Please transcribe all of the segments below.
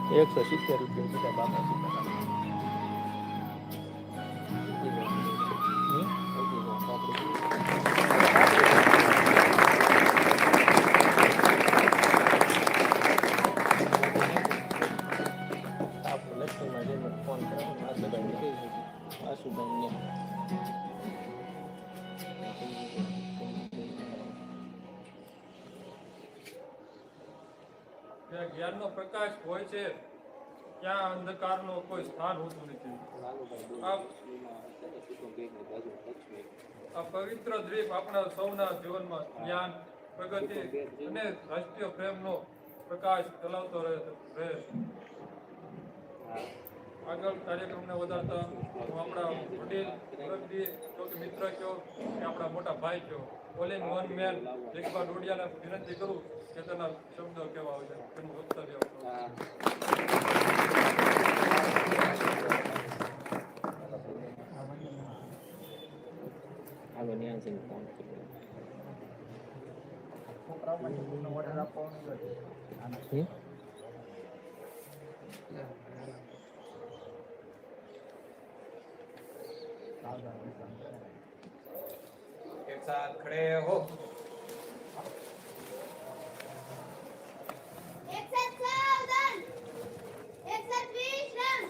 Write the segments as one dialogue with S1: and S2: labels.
S1: ₹170 કીધા બાપા. ફોન જ્ઞાનનો પ્રકાશ હોય છે ત્યાં અંધકારનો કોઈ સ્થાન હોતું નથી. આ પવિત્ર દ્વીપ આપણા સૌના જીવનમાં જ્ઞાન, પ્રગતિ અને રાષ્ટ્રીય પ્રેમનો પ્રકાશ ચલાવતો રહે. આગળ કાર્યક્રમને વધારતા હું આપણા વડીલ મુરબ્બી જો કે મિત્ર કહો કે આપણા મોટા ભાઈ કહો, ઓલ ઇન વન મેન જગબા ડોડિયાને વિનંતી કરું કે તેના શબ્દો કેવા હોય છે એનું વક્તવ્ય
S2: एक साथ खड़े हो.
S3: एक साथ सावधान, एक साथ विश्राम,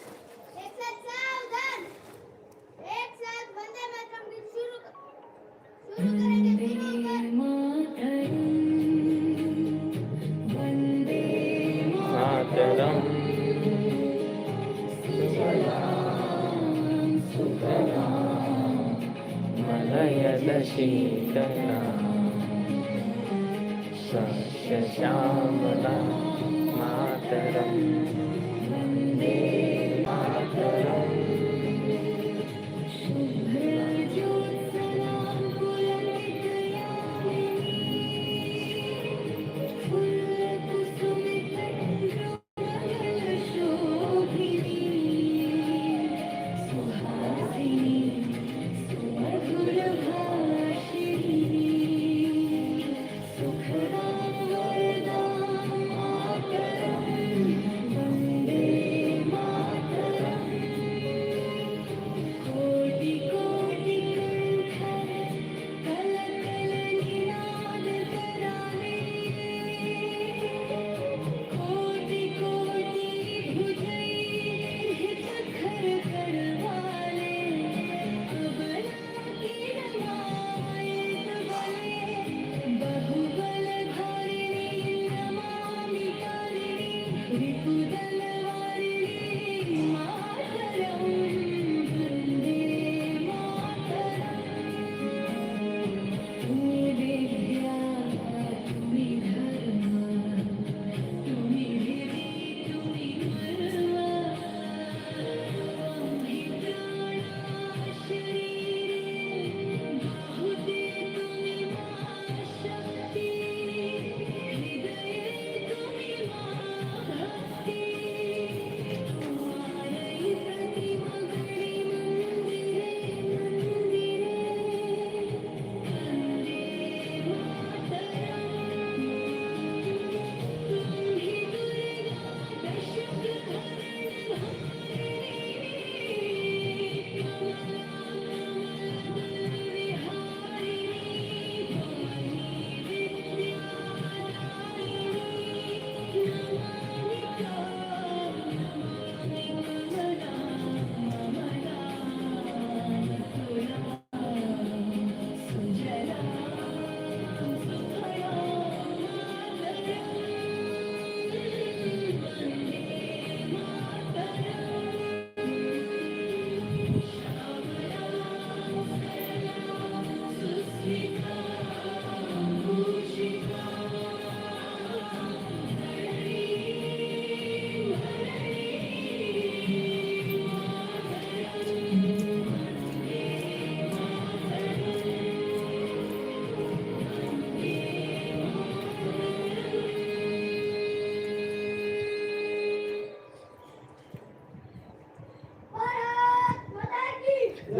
S3: एक साथ सावधान, एक साथ वंदे मातरम गीत शुरू करेंगे. वंदे
S1: मातरम शीतला सस्य श्यामला मातरम वंदे मातरम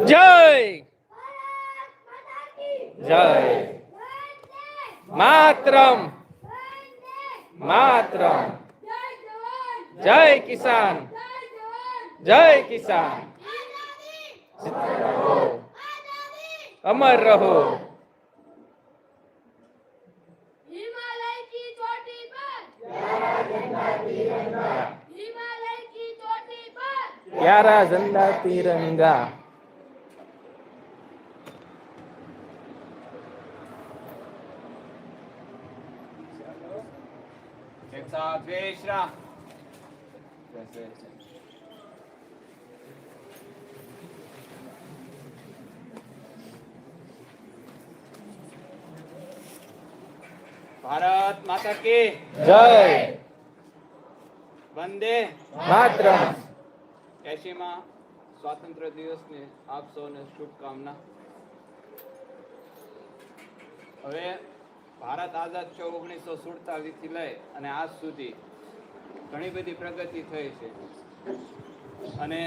S1: जय जय मातरम मातरम
S4: જય કિસાન, જય કિસાન. અમર રહો.
S3: हिमालय की चोटी पर हिमालय की चोटी पर
S4: प्यारा झंडा तिरंगा.
S2: एक साथ विश्राम. ભારત માતા કી
S4: જય
S2: વંદે
S4: માતરમ.
S2: 80મા સ્વાતંત્ર્ય દિવસની આપ સૌને શુભકામના. હવે ભારત આઝાદ છે 1947 થી લઈ અને આજ સુધી ઘણી બધી પ્રગતિ થઈ છે અને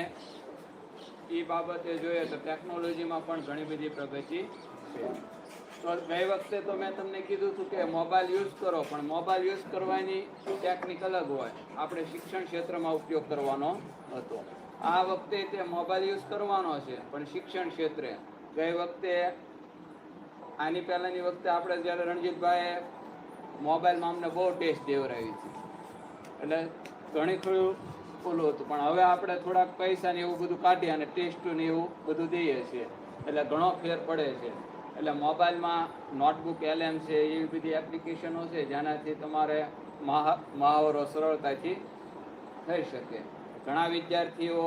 S2: એ બાબતે જોઈએ તો ટેકનોલોજીમાં પણ ઘણી બધી પ્રગતિ છે. તો ગઈ વખતે તો મેં તમને કીધું હતું કે મોબાઈલ યુઝ કરો, પણ મોબાઈલ યુઝ કરવાની ટેકનિક અલગ હોય. આપણે શિક્ષણ ક્ષેત્રમાં ઉપયોગ કરવાનો હતો. આ વખતે તે મોબાઈલ યુઝ કરવાનો છે પણ શિક્ષણ ક્ષેત્રે. ગઈ વખતે આની પહેલાની વખતે આપણે જ્યારે રણજીતભાઈએ મોબાઈલમાં અમને બહુ ટેસ્ટ દેવરાવી છે એટલે ઘણી ખરું ઓલું હતું, પણ હવે આપણે થોડાક પૈસા ને એવું બધું કાઢી અને ટેસ્ટ ને એવું બધું દઈએ છીએ એટલે ઘણો ફેર પડે છે. એટલે મોબાઈલમાં નોટબુક LM છે એવી બધી એપ્લિકેશનો છે જેનાથી તમારે મહાવરો સરળતાથી થઈ શકે. ઘણા વિદ્યાર્થીઓ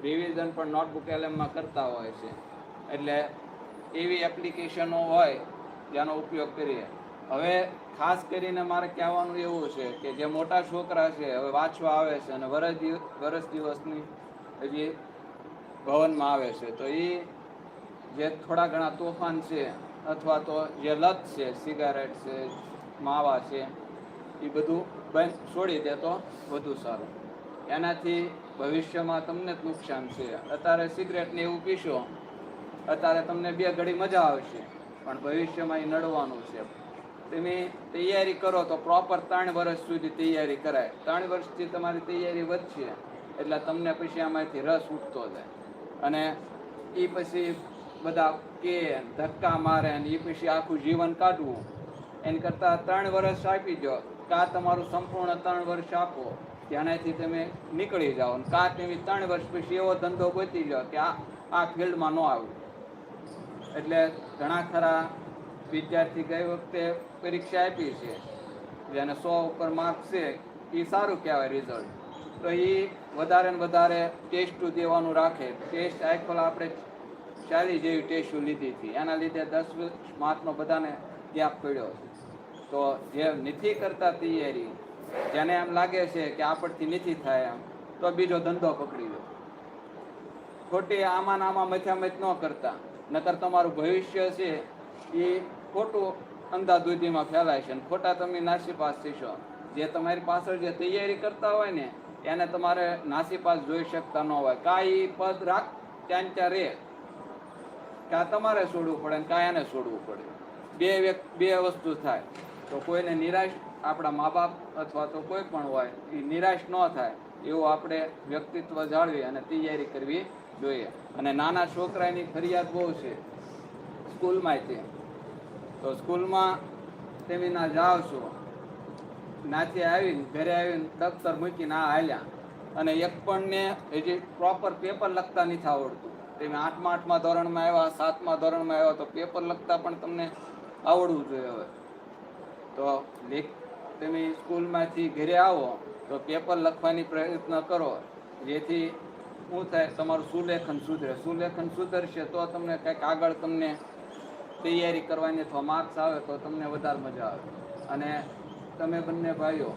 S2: રિવિઝન પણ નોટબુક LMમાં કરતા હોય છે એટલે એવી એપ્લિકેશનો હોય જેનો ઉપયોગ કરીએ. હવે ખાસ કરીને મારે કહેવાનું એવું છે કે જે મોટા છોકરા છે હવે વાંચવા આવે છે અને વરસ દિવસની હજી ભવનમાં આવે છે, તો એ જે થોડા ઘણા તોફાન છે અથવા તો જે લત છે, સિગારેટ છે, માવા છે, એ બધું બંધ છોડી દે તો વધુ સારું. એનાથી ભવિષ્યમાં તમને જ નુકસાન છે. અત્યારે સિગરેટ ને એવું પીશો, અત્યારે તમને 2 ઘડી મજા આવશે પણ ભવિષ્યમાં એ નડવાનું છે. તમે તૈયારી કરો તો પ્રોપર 3 વર્ષ સુધી તૈયારી કરાય. 3 વર્ષથી તમારી તૈયારી વધશે એટલે તમને પછી આમાંથી રસ ઉઠતો જાય અને એ પછી બધા કે ધક્કા મારે અને એ પછી આખું જીવન કાઢવું એની કરતાં 3 વર્ષ આપી દો. કાં તમારું સંપૂર્ણ 3 વર્ષ આપો જેનાથી તમે નીકળી જાઓ, કાં તમે 3 વર્ષ પછી એવો ધંધો ગોતી જાઓ કે આ ફિલ્ડમાં ન આવ્યું. એટલે ઘણા ખરા વિદ્યાર્થી ગઈ વખતે પરીક્ષા આપી છે જેને 100 ઉપર માર્ક છે એ સારું કહેવાય રિઝલ્ટ. તો એ વધારે ને વધારે ટેસ્ટ દેવાનું રાખે. ટેસ્ટ આખો આપણે 40 જેવી ટેસ્ટો લીધી હતી, એના લીધે 10 માર્કનો બધાને ગેપ પડ્યો છે. તો જે નથી કરતા તૈયારી, જેને એમ લાગે છે કે આપણથી નથી થાય એમ, તો બીજો ધંધો પકડી લો. ખોટી આમાં મથામથ ન કરતા, નકર તમારું ભવિષ્ય છે એ ખોટું અંધાધૂંધીમાં ફેલાય છે અને ખોટા તમે નાસીપાસ થશો. જે તમારી પાછળ જે તૈયારી કરતા હોય ને એને તમારે નાસીપાસ જોઈ શકતા ન હોય. કાંઈ પદ રાખ ત્યાં રહે, કાં તમારે છોડવું પડે ને કાં એને છોડવું પડે. બે વસ્તુ થાય. તો કોઈને નિરાશ, આપણા મા બાપ અથવા તો કોઈ પણ હોય એ નિરાશ ન થાય એવું આપણે વ્યક્તિત્વ જાળવી અને તૈયારી કરવી જોઈએ. અને નાના છોકરાની ફરિયાદ બહુ છે સ્કૂલમાંથી. તો સ્કૂલમાં તમે ના જાઓ છો, નાથી આવીને ઘરે આવીને દફતર મૂકીને આ હાલ્યા અને એક પણ ને હજી પ્રોપર પેપર લખતા નથી આવડતું. તમે 8મા ધોરણમાં આવ્યા, 7મા ધોરણમાં આવ્યા તો પેપર લખતા પણ તમને આવડવું જોઈએ. હવે તો તમે સ્કૂલમાંથી ઘરે આવો તો પેપર લખવાની પ્રયત્ન કરો જેથી શું થાય, તમારું સુલેખન સુધરે. સુલેખન સુધરશે તો તમને કંઈક આગળ તમને તૈયારી કરવાની અથવા માર્ક્સ આવે તો તમને વધારે મજા આવે. અને તમે બંને ભાઈઓ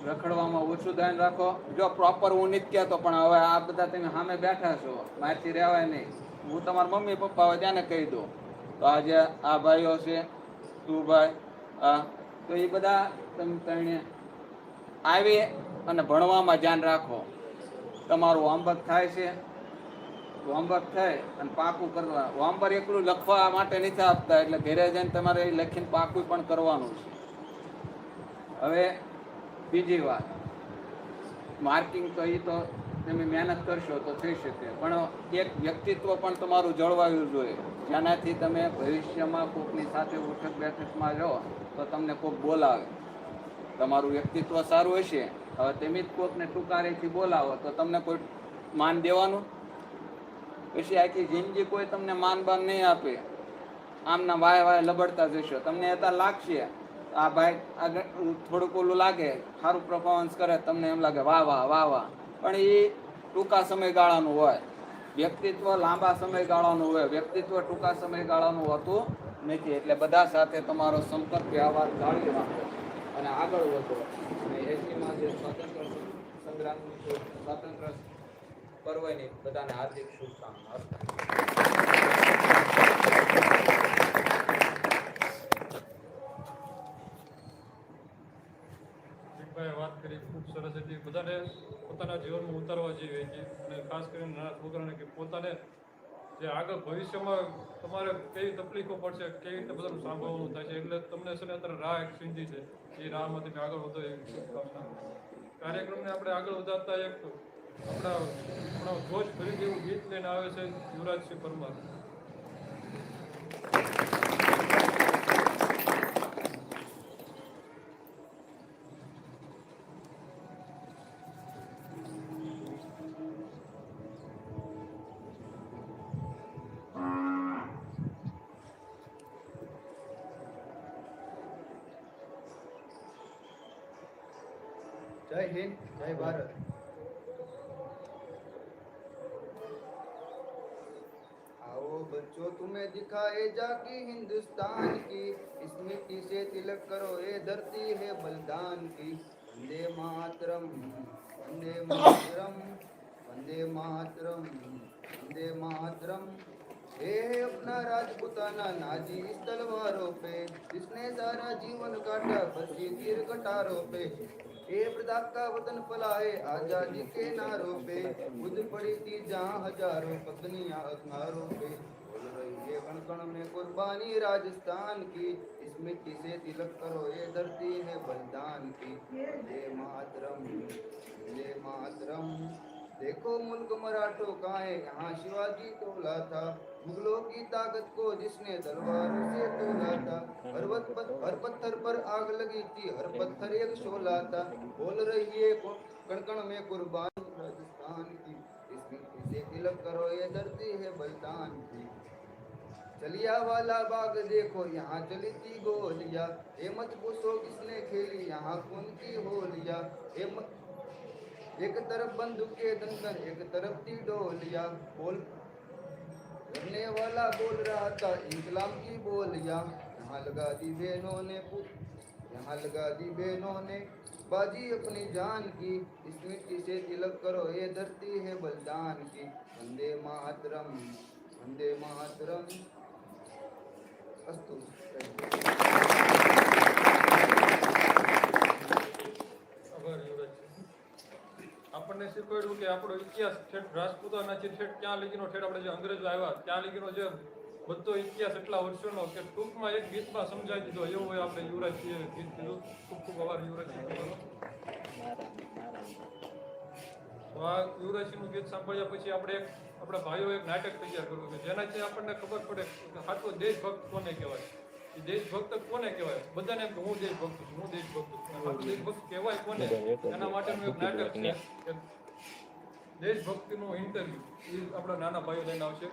S2: રખડવામાં ઓછું ધ્યાન રાખો. જો પ્રોપર હું નથી કહેતો પણ હવે આ બધા તમે સામે બેઠા છો, મારથી રહેવાય નહીં. હું તમારા મમ્મી પપ્પા હોય ત્યાંને કહી દઉં. તો આજે આ ભાઈઓ છે, તું ભાઈ, તો એ બધા તમે ત્રણે આવી અને ભણવામાં ધ્યાન રાખો. તમારું હોમવર્ક થાય છે, હોમવર્ક થાય અને પાકું કરવા. હોમવર્ક એકલું લખવા માટે નથી આપતા, એટલે ઘરે જઈને તમારે લખીને પાકું પણ કરવાનું છે. હવે બીજી વાત, માર્કિંગ તો એ તો તમે મહેનત કરશો તો થઈ શકે, પણ એક વ્યક્તિત્વ પણ તમારું જળવાયું જોઈએ, જેનાથી તમે ભવિષ્યમાં કોકની સાથે ઉઠક બેઠકમાં રહો તો તમને કોક બોલાવે. તમારું વ્યક્તિત્વ સારું હશે, હવે તમે જ કોકને ટુકારેથી બોલાવો તો તમને કોઈ માન દેવાનું? પછી આખી જિંદગી કોઈ તમને માન બાન નહીં આપે, આમના વાય વાય લબડતા જશો. તમને અત્યારે લાગશે આ ભાઈ આગળ થોડુંક ઓલું લાગે, સારું પરફોર્મન્સ કરે, તમને એમ લાગે વાહ વાહ વાહ વાહ, પણ એ ટૂંકા સમયગાળાનું હોય. વ્યક્તિત્વ લાંબા સમયગાળાનું હોય, વ્યક્તિત્વ ટૂંકા સમયગાળાનું હોતું નથી. એટલે બધા સાથે તમારો સંપર્ક વ્યવહાર જાળવી રાખો અને આગળ વધો. અને એસટીમાં જે સ્વાતંત્ર્ય સંગ્રામની સ્વાતંત્ર્ય પર્વની બધાને હાર્દિક શુભકામનાઓ.
S1: ભાઈ વાત કરી ખૂબ સરસ હતી. બધાને પોતાના જીવનમાં ઉતારવા જેવી હતી, અને ખાસ કરીને નાના છોકરાને કે પોતાને જે આગળ ભવિષ્યમાં તમારે કેવી તકલીફો પડશે, કેવી રીતે બધાનું સાંભળવાનું થાય છે, એટલે તમને છે ને અત્યારે રાહ એક સિંધી છે, એ રાહમાં તમે આગળ વધો એવી શુભકામના. કાર્યક્રમને આપણે આગળ વધારતા એક આપણા જોશ ભરી જેવું ગીત લઈને આવે છે યુવરાજસિંહ પરમાર.
S5: जय हिंद, जय भारत। आओ बच्चों तुम्हें दिखाए जाकी हिंदुस्तान की, इस मिट्टी से तिलक करो ये धरती है बलिदान की। वंदे मातरम, वंदे मातरम, वंदे मातरम, वंदे मातरम। ये है अपना राजपुताना नाजी इस तलवारों पे, जिसने सारा जीवन काटा बसी तीर कटारों पे। ये प्रताप का वतन फला है आजादी के नारों पे, खुद पड़ी थी जहाँ हजारों पत्नियां अखबारों पे। बोल रही है कण कण में कुर्बानी राजस्थान की, इस मिट्टी से तिलक करो ये धरती है बलिदान की। वंदे मातरम, वंदे मातरम। देखो मुल्क मराठों का है यहाँ शिवाजी तोला था, मुगलों की ताकत को जिसने तलवारों से तोला था। हर पत्थर पर आग लगी थी, हर पत्थर एक शोला था। बोल रही है कण कण में कुर्बान राजस्थान की, इस मिट्टी से तिलक करो ये धरती है बलिदान की। चलिया वाला बाग देखो यहाँ चली थी गोलियां, ये मत पूछो किसने खेली यहाँ खून की होलियां। एक तरफ बंदूक के दंगन एक तरफ थी डोलियां, बोल करने वाला बोल रहा था इंकलाब की बोलियां। यहाँ लगा दी बहनों ने यहाँ लगा दी बहनों ने बाजी अपनी जान की, इस मिट्टी से तिलक करो ये धरती है बलिदान की। वंदे मातरम, वंदे मातरम। अस्तु।
S1: આભાર યુવરાજસિંહ. આપણને શીખવાડ્યું કે આપણો ઇતિહાસ ઠેઠ રાજપૂતાનાથી ઠેઠ ક્યાં લગીનો, ઠેઠ આપણે જે અંગ્રેજો આવ્યા ત્યાં લગીનો જે બધો ઇતિહાસ એટલા વર્ષોનો કે ટૂંકમાં એક ગીતમાં સમજાવી દીધો. એવું હોય આપણે યુવરાજસિંહે ગીત કીધું. ખૂબ ખૂબ આભાર યુવરાજસિંહ તમારો. તો આ યુવરાજસિંહનું ગીત સાંભળ્યા પછી આપણે આપણા ભાઈઓ એક નાટક તૈયાર કરવું કે જેનાથી આપણને ખબર પડે કે સાચો દેશભક્ત કોને કહેવાય. એ દેશભક્ત કોને કહેવાય? બધાને એમ કે હું દેશભક્ત છું, હું દેશભક્ત છું. સાચો દેશભક્ત કહેવાય કોને? એના માટેનું એક નાટક છે, દેશભક્તિનું ઇન્ટરવ્યુ. એ આપણા નાના ભાઈઓ લઈને આવશે.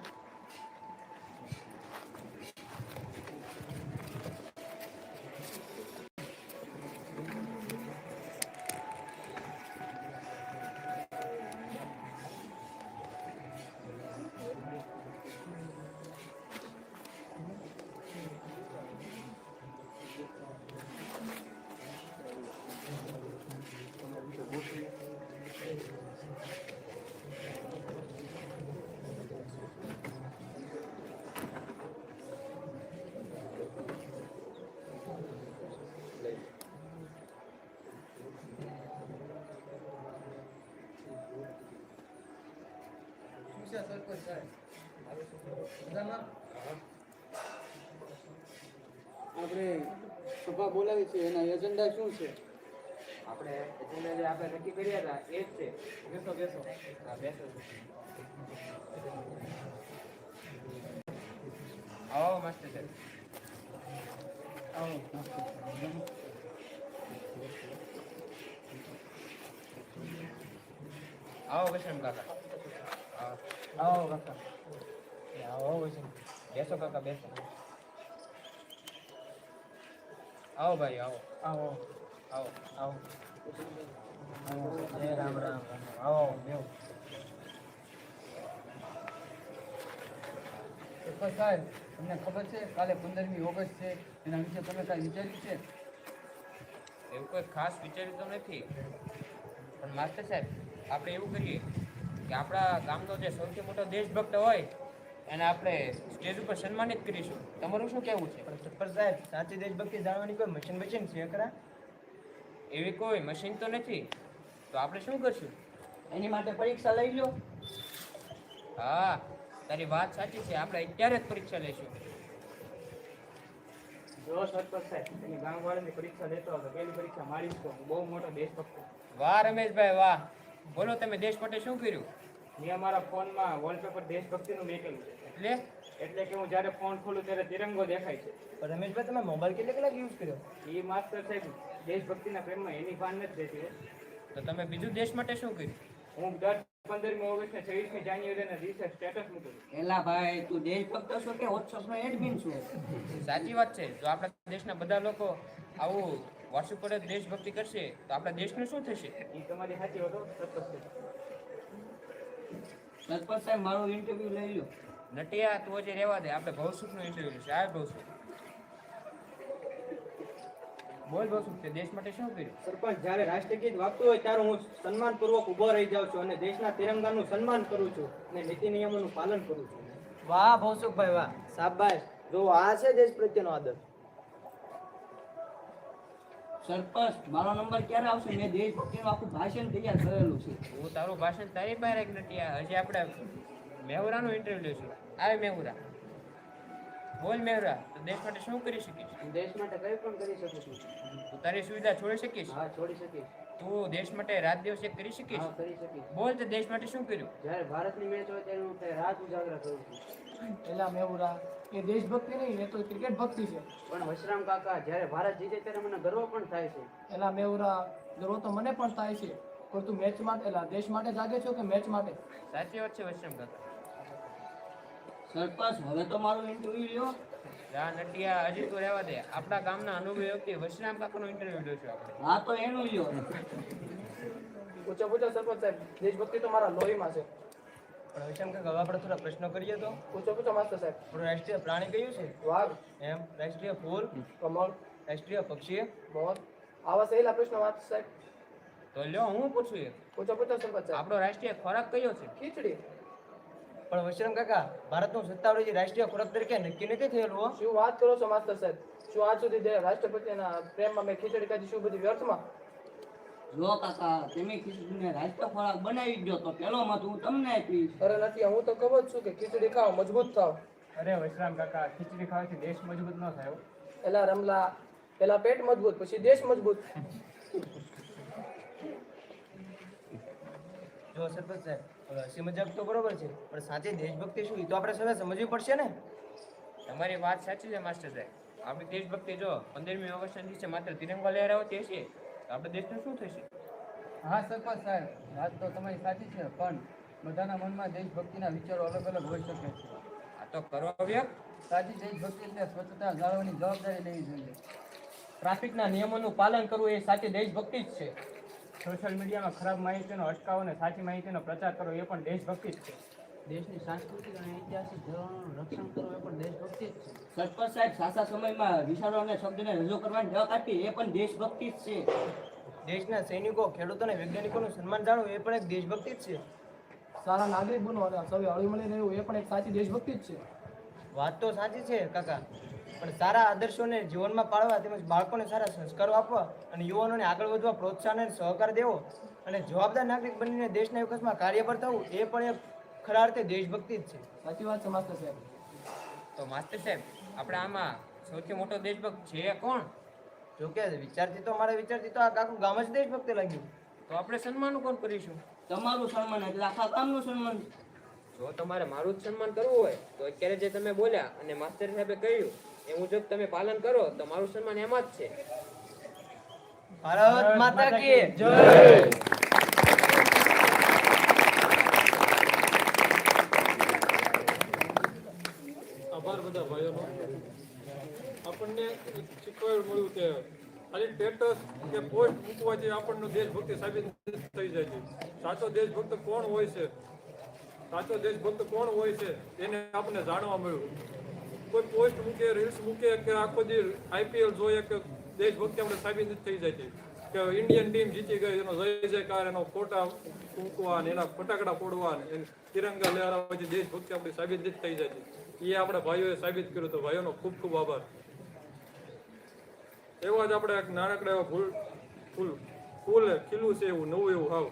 S5: આપણે સભા બોલાવી છે, એના એજન્ડા શું છે?
S2: આપણે એજન્ડા જે આપણે નક્કી કર્યા હતા એ જ છે. બેસો બેસો. હા બેસો. આવો માસ્ટર સાહેબ. આવો વસમ કાકા. આવો કાકા. આવો વસમ. બેસો કાકા બેસો. આવો ભાઈ આવો. આવો આવો આવો. જય રામ રામ. આવો બેહો.
S6: સાહેબ તમને ખબર છે કાલે 15મી ઓગસ્ટ છે એના વિશે તમે કાંઈ વિચાર્યું છે?
S2: એવું કોઈ ખાસ વિચાર્યું તો નથી, પણ માસ્ટર સાહેબ આપણે એવું કરીએ કે આપણા ગામનો જે સૌથી મોટો દેશભક્ત હોય એને આપણે સ્ટેજ ઉપર સન્માનિત કરીશું. તમારું શું કહેવું છે?
S6: સરપંચ સાહેબ સાચી દેશભક્તિ જાણવાની કોઈ મશીન છે ખરા?
S2: એવી કોઈ મશીન તો નથી, તો આપણે શું કરશું?
S6: એની માટે પરીક્ષા લઈ લો.
S2: હા તારી વાત સાચી છે, આપણે અત્યારે જ પરીક્ષા લઈશું.
S6: જો સરપંચ સાહેબ એની ગામવાળાની પરીક્ષા લેતો હતો, પહેલી પરીક્ષા મારી જ કહું, બહુ મોટો દેશભક્ત.
S2: વાહ રમેશભાઈ વાહ. બોલો તમે દેશ માટે શું કર્યું?
S6: મેં અમારા ફોનમાં વોલપેપર દેશભક્તિનું મેકેલું છે. એટલે કે હું જ્યારે ફોન ખોલું ત્યારે તિરંગો દેખાય છે. પણ રમેશભાઈ તમે મોબાઈલ કેટલા કલાક યુઝ કર્યો? એ માસ્ટર સાહેબ દેશભક્તિના પ્રેમમાં એની ભાન નથી દેતી.
S2: તો તમે બીજું દેશ માટે શું કર્યું?
S6: હું દર 15મી ઓગસ્ટ ને 26મી જાન્યુઆરીના દિવસે સ્ટેટસ મૂકું છું.
S7: એલા ભાઈ તું દેશભક્ત છો કે વોટ્સઅપનો એડમિન છો?
S2: સાચી વાત છે. જો આપણા દેશના બધા લોકો આવું વોટ્સએપ પર જ દેશભક્તિ કરશે તો આપણા દેશનું શું થશે?
S6: એ તમારી સાચી હતો સરપંચ સાહેબ.
S7: સરપંચ સાહેબ મારો ઇન્ટરવ્યુ લઈ લો.
S2: નટિયા તું હજી રહેવા દે, આપણે ભૌસુખનું ઇન્ટરવ્યુ છે. આ ભૌસુખ બોલ ભૌસુખ તે દેશ માટે શું કર્યું?
S6: સરપંચ જ્યારે રાષ્ટ્રગીત વાગતું હોય ત્યારે હું સન્માનપૂર્વક ઊભો રહી જાઉં છું અને દેશના તિરંગાનું સન્માન કરું છું અને નીતિ નિયમોનું પાલન કરું છું. વાહ ભૌસુખભાઈ વાહ, શાબાશ. જો આ છે દેશ પ્રત્યેનો આદર.
S7: સરપંચ મારો નંબર ક્યારે આવશે? મેં દેશભક્તિનું આખું ભાષણ તૈયાર કરેલું છે.
S2: હું તારું ભાષણ તારી પાસે રાખ નટિયા. હજી આપણે મેહુરાનું ઇન્ટરવ્યુ લઈશું. આવે મેહુરા. બોલ મેહુરા, તો દેશ માટે શું કરી શકીશ?
S6: હું દેશ માટે કંઈ પણ કરી શકું છું.
S2: તું તારી સુવિધા છોડી શકીશ?
S6: હા છોડી શકીશ.
S2: તું દેશ માટે રાત દિવસ એક કરી શકીશ?
S6: હા કરી શકીશ.
S2: બોલ તે દેશ માટે શું કર્યું?
S6: જ્યારે ભારતની મેચ હોય ત્યારે હું રાત ઉજાગરા કરું છું. એલા મેહુરા, એ દેશભક્તિ નહીં, એ તો ક્રિકેટ ભક્તિ છે. પણ વશરામ કાકા, જ્યારે ભારત જીતે ત્યારે મને ગર્વ પણ થાય છે. એલા મેહુરા, ગર્વ તો મને પણ થાય છે, પણ તું મેચ માટે એલા દેશ માટે જાગે છો કે મેચ માટે?
S2: સાચી વાત છે વશ્યમ કાકા.
S7: સરપંચ હવે તો મારો ઇન્ટરવ્યુ લ્યો.
S2: જા નટિયા, હજી તું રહેવા દે. આપણા ગામના અનુભવી વ્યક્તિ વશરામ કાકાનો ઇન્ટરવ્યુ લઈશું આપણે.
S7: હા તો એનું લ્યો.
S6: પૂછો પૂછો સરપંચ સાહેબ, દેશભક્તિ તો મારા લોહીમાં છે. પણ વિષમ કે હવે આપણે થોડા પ્રશ્નો કરીએ તો? પૂછો પૂછો માસ્ટર સાહેબ. આપણું રાષ્ટ્રીય પ્રાણી કયું છે? વાઘ. એમ. રાષ્ટ્રીય ફૂલ? કમળ. રાષ્ટ્રીય પક્ષી? મોર. આવા સહેલા પ્રશ્નો માસ્ટર સાહેબ.
S2: તો લ્યો હું પૂછું એક.
S6: પૂછો પૂછો સરપંચ સાહેબ.
S2: આપણો રાષ્ટ્રીય ખોરાક કયો છે?
S6: ખીચડી. પણ વશરામ કાકા, ભારતનું સત્તાવડી રાષ્ટ્રીય ખોરાક તરીકે નક્કી નથી થયેલું હો. શું વાત કરો છો માસ્ટર સાહેબ? શું આજ સુધી રાષ્ટ્રપતિના પ્રેમમાં મેં ખીચડી ખાધી, શું બધી વ્યર્થમાં?
S7: જો કાકા તમે ખીચડીને રાષ્ટ્ર ખોરાક બનાવી દો તો પેલો મત હું તમને આપીશ.
S6: અરે નથી, હું તો કહું જ છું કે ખીચડી ખાઓ મજબૂત થાવ.
S8: અરે વશરામ કાકા, ખીચડી ખાવાથી દેશ મજબૂત ન થાય હો.
S6: એલા રમલા, પેલા પેટ મજબૂત પછી દેશ મજબૂત. જો સરપંચ સાહેબ, હસી મજાક તો બરોબર છે, પણ સાચી દેશભક્તિ શું એ તો આપણે સૌએ સમજવી પડશે ને.
S2: તમારી વાત સાચી છે માસ્ટર સાહેબ. આપણી દેશભક્તિ જો 15મી ઓગસ્ટના દિવસે માત્ર તિરંગો લહેરાવતી હશે તો આપણા દેશનું શું થશે?
S8: હા સરપંચ સાહેબ, વાત તો તમારી સાચી છે, પણ બધાના મનમાં દેશભક્તિના વિચારો અલગ અલગ હોઈ શકે છે.
S2: આ તો કરો વ્યક્ત.
S8: સાચી દેશભક્તિ એટલે સ્વચ્છતા જાળવવાની જવાબદારી લેવી જોઈએ.
S6: ટ્રાફિકના નિયમોનું પાલન કરવું એ સાચી દેશભક્તિ જ છે.
S8: સોશિયલ મીડિયામાં ખરાબ માહિતીનો અટકાવો અને સાચી માહિતીનો પ્રચાર કરવો એ પણ દેશભક્તિ જ છે.
S7: દેશની સાંસ્કૃતિક અને ઐતિહાસિક ધરોહરનું રક્ષણ કરવું એ પણ દેશભક્તિ જ છે. સરપંચ સાહેબ સાચા સમયમાં વિચારો અને શબ્દને રજૂ કરવાની તક આપી એ પણ દેશભક્તિ જ છે.
S6: દેશના સૈનિકો, ખેડૂતો અને વૈજ્ઞાનિકોનું સન્માન જાણવું એ પણ એક દેશભક્તિ જ છે. સારા નાગરિક બનવું અને સૌએ હળી મળી રહેવું એ પણ એક સાચી દેશભક્તિ જ છે. વાત તો સાચી છે કાકા, પણ સારા આદર્શોને જીવનમાં પાળવા તેમજ બાળકોને સારા સંસ્કારો આપવા અને યુવાનોને આગળ વધવા પ્રોત્સાહન અને સહકાર દેવો અને જવાબદાર નાગરિક બનીને દેશના વિકાસમાં કાર્યરત થવું એ પણ એક ખરા અર્થે દેશભક્તિ જ છે. સાચી વાત છે માસ્ટર સાહેબ.
S2: તો માસ્ટર સાહેબ, આપણે આમાં સૌથી મોટો દેશભક્ત છે કોણ?
S6: જોકે વિચારથી તો મારા વિચારથી તો આ આખું ગામ જ દેશભક્ત લાગ્યું. તો આપણે સન્માન કોણ કરીશું?
S7: તમારું સન્માન એટલે આખા ગામનું સન્માન.
S9: જો તમારે મારું જ સન્માન કરવું હોય તો અત્યારે જે તમે બોલ્યા અને માસ્ટર સાહેબે કહ્યું એ મુજબ તમે પાલન કરો તો મારું સન્માન એમાં જ છે.
S6: ભારત માતા કી જય.
S1: આભાર બધા ભાઈઓનો. આપણને એક શીખવા મળ્યું કે ખાલી સ્ટેટસ કે પોસ્ટ મૂકવાથી આપણને દેશભક્તિ સાબિત થઈ જાય છે. સાચો દેશભક્ત કોણ હોય છે, સાચો દેશભક્ત કોણ હોય છે એને આપણને જાણવા મળ્યું. કોઈ પોસ્ટ મૂકે, રીલ્સ મૂકે કે આખો દી IPL જોઈએ કે દેશભક્તિ આપણે સાબિત થઈ જાય છે કે ઇન્ડિયન ટીમ જીતી ગઈ, એનો જય જયકાર, એનો ફોટા મૂકવા ને એના ફટાકડા ફોડવા ને તિરંગા લહેરાવાથી દેશભક્તિ આપણી સાબિત થઈ જાય છે. એ આપણા ભાઈઓએ સાબિત કર્યું. તો ભાઈઓનો ખૂબ ખૂબ આભાર. એવા જ આપણે એક નાનકડા એવા ફૂલ ખીલું છે એવું નવું એવું હાવ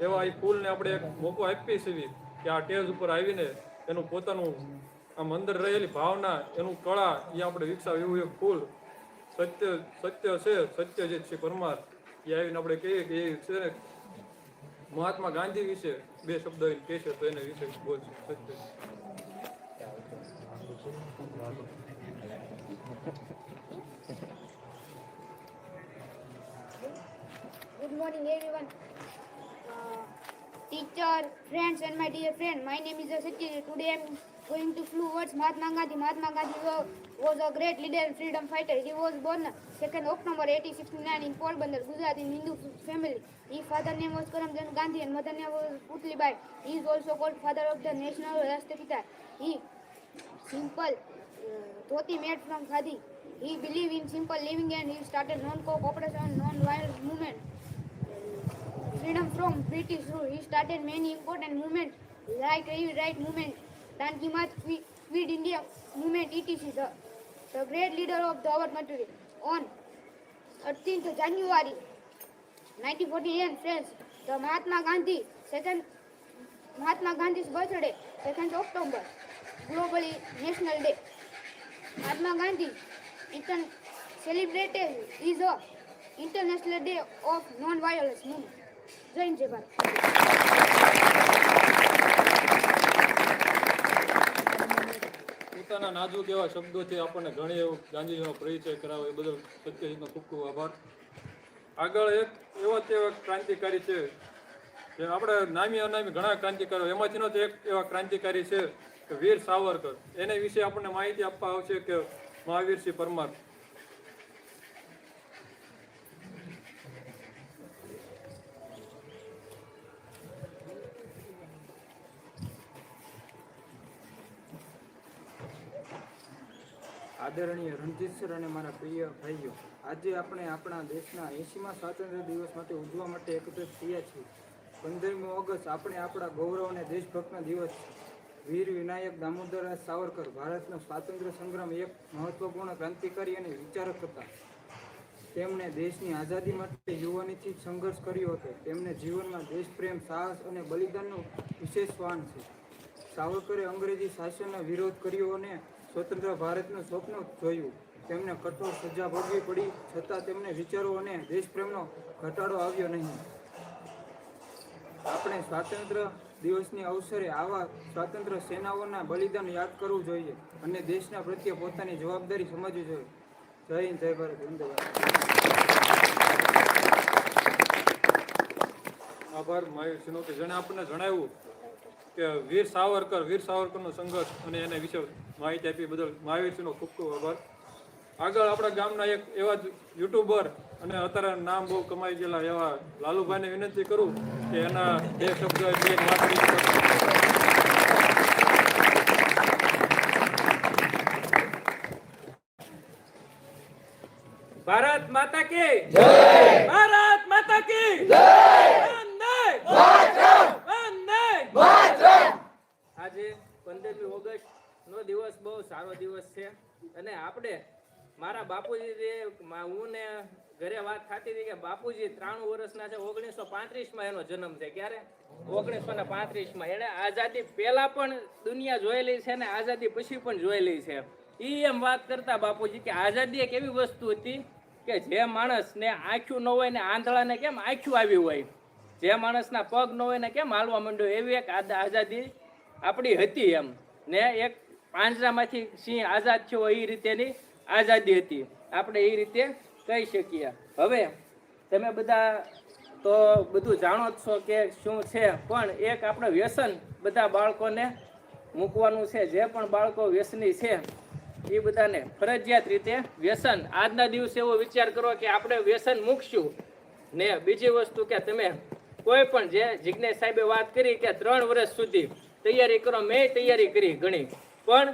S1: એવા એ ફૂલને આપણે એક મોકો આપીએ છીએ કે આ સ્ટેજ ઉપર આવીને એનું પોતાનું આમ અંદર રહેલી ભાવના, એનું કળા એ આપણે વિકસાવે એવું એક ફૂલ સત્ય છે, સત્યજીત સિંહ પરમાર એ આવીને આપણે કહીએ કે એ છે ને મહાત્મા ગાંધી વિશે 2 શબ્દ કહેશે તો એને વિશે બોલશે. સત્ય.
S3: Good morning, everyone. Teacher, friends, and my dear friend. My name is Satyajit. Today I am going to few words. Mahatma Gandhi. Mahatma Gandhi was a great leader and freedom fighter. He was born 2nd October 1869 in Porbandar, Gujarat, in Hindu family. His father name was Karamchand Gandhi and mother name was Putlibai. He is also called father of the national Rashtrapita. He simple dhoti made from khadi. He believed in simple living and he started non-cooperation and non-violence movement. Freedom from British rule. He started many important movements like Railway Right movement, Danki March, Quit India movement, etc. The great leader of the our country. On 13th January 1948, friends, the Mahatma Gandhi's birthday, 2nd October, globally national day. Mahatma Gandhi celebrated is a International Day of Non-Violence Movement. Jai Hind, Jai Bharat.
S1: પોતાના નાજુક એવા શબ્દોથી આપણને ઘણી એવું ગાંધીજીનો પરિચય કરાવે એ બદલ સત્યજીતનો ખૂબ ખૂબ આભાર. આગળ એક એવા તેવા ક્રાંતિકારી છે જે આપણે નામી અનામી ઘણા ક્રાંતિકારીઓ, એમાંથીનો તો એક એવા ક્રાંતિકારી છે કે વીર સાવરકર. એને વિશે આપણને માહિતી આપવા આવશે કે મહાવીરસિંહ પરમાર.
S10: આદરણીય રણજીત સર અને મારા પ્રિય ભાઈઓ, આજે આપણે આપણા દેશના 80મા સ્વાતંત્ર્ય દિવસ માટે ઉજવવા માટે એકત્રિત થયા છીએ. 15મી ઓગસ્ટ આપણે આપણા ગૌરવ અને દેશભક્તનો દિવસ છે. વીર વિનાયક દામોદરદાસ સાવરકર ભારતનો સ્વાતંત્ર્ય સંગ્રામ એક મહત્વપૂર્ણ ક્રાંતિકારી અને વિચારક હતા. તેમણે દેશની આઝાદી માટે યુવાનીથી સંઘર્ષ કર્યો હતો. તેમને જીવનમાં દેશપ્રેમ, સાહસ અને બલિદાનનું વિશેષ સ્થાન છે. સાવરકરે અંગ્રેજી શાસનનો વિરોધ કર્યો અને સ્વતંત્ર ભારતનું સ્વપ્ન જોયું. તેમને કઠોર સજા ભોગવી પડી, છતાં તેમને વિચારો અને દેશપ્રેમનો ઘટાડો આવ્યો નહીં. આપણે સ્વાતંત્ર્ય દિવસની અવસરે આવા સ્વાતંત્ર્ય સેનાઓના બલિદાન યાદ કરવું જોઈએ અને દેશના પ્રત્યે પોતાની જવાબદારી સમજવી જોઈએ. જય હિન્દ, જય ભારત, વંદે ભારત.
S1: આભાર મહાવીરસિંહનો કે જેણે આપણને જણાવ્યું કે વીર સાવરકરનો સંઘર્ષ અને એના વિશે માહિતી આપી બદલ મહાવીરસિંહનો ખૂબ ખૂબ આભાર. આગળ આપણા ગામના એક એવા જ યુટ્યુબર અને અત્યારે નામ બહુ કમાઈ ગયેલા એવા લાલુભાઈને વિનંતી કરું કે એના 2 શબ્દ
S4: ભારત માતા કી જય. ભારત માતા કી જય. વંદે માતરમ. વંદે માતરમ. આજે 15મી ઓગસ્ટ નો દિવસ બહુ સારો દિવસ છે અને આપણે મારા બાપુજી હું ને ઘરે વાત થતી હતી કે બાપુજી 93 વર્ષના છે. 1935માં એનો જન્મ છે. ક્યારે? 1935માં. એને આઝાદી પહેલા પણ દુનિયા જોયેલી છે ને આઝાદી પછી પણ જોયેલી છે. એમ વાત કરતા બાપુજી કે આઝાદી એક એવી વસ્તુ હતી કે જે માણસને આંખ્યું ન હોય ને આંધળાને કેમ આંખ્યું આવી હોય, જે માણસના પગ ન હોય ને કેમ હાલવા માંડ્યો, એવી એક આઝાદી આપણી હતી એમ. ને એક પાંજરામાંથી સિંહ આઝાદ થયો એ રીતેની આઝાદી હતી, આપણે એ રીતે કહી શકીએ. હવે તમે બધા તો બધું જાણો જ છો કે શું છે, પણ એક આપણે વ્યસન બધા બાળકોને મૂકવાનું છે. જે પણ બાળકો વ્યસની છે એ બધાને ફરજિયાત રીતે વ્યસન, આજના દિવસે એવો વિચાર કરો કે આપણે વ્યસન મૂકશું. ને બીજી વસ્તુ કે તમે કોઈ પણ, જે જિજ્ઞેશ સાહેબે વાત કરી કે 3 વર્ષ સુધી તૈયારી કરો, મેં તૈયારી કરી ઘણી, પણ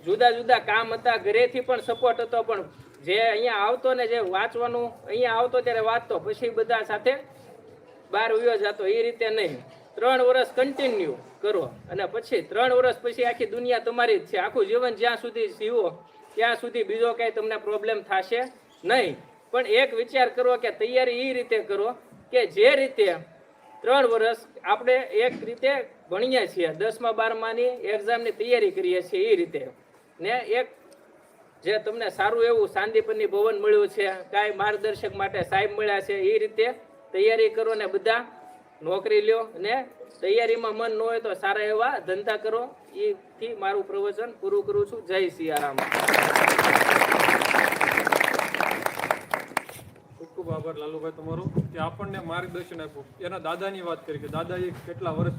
S4: જુદા જુદા કામ હતા, ઘરેથી પણ સપોર્ટ હતો, પણ જે અહીંયા આવતો ને જે વાંચવાનું અહીંયા આવતો ત્યારે વાંચતો, પછી બધા સાથે બહાર ઉયો જતો, એ રીતે નહીં. 3 વર્ષ કન્ટિન્યુ કરો અને પછી 3 વર્ષ પછી આખી દુનિયા તમારી જ છે. આખું જીવન જ્યાં સુધી જીવો ત્યાં સુધી બીજો કાંઈ તમને પ્રોબ્લેમ થશે નહીં. પણ એક વિચાર કરો કે તૈયારી એ રીતે કરો કે જે રીતે 3 વર્ષ આપણે એક રીતે ભણીએ છીએ, 10મા 12માની એક્ઝામની તૈયારી કરીએ છીએ, એ રીતે. ને એક જે તમને સારું એવું શાંતિપની ભવન મળ્યું છે, કાંઈ માર્ગદર્શક માટે સાહેબ મળ્યા છે, એ રીતે તૈયારી કરો ને બધા નોકરી લ્યો. ને તૈયારીમાં મન ન હોય તો સારા એવા ધંધા કરો. એથી મારું પ્રવચન પૂરું કરું છું. જય સિયારામ.
S1: ખૂબ ખૂબ આભાર લાલુભાઈ તમારો કે આપણને માર્ગદર્શન આપ્યું. એના દાદાની વાત કરી કે દાદાએ કેટલા વર્ષ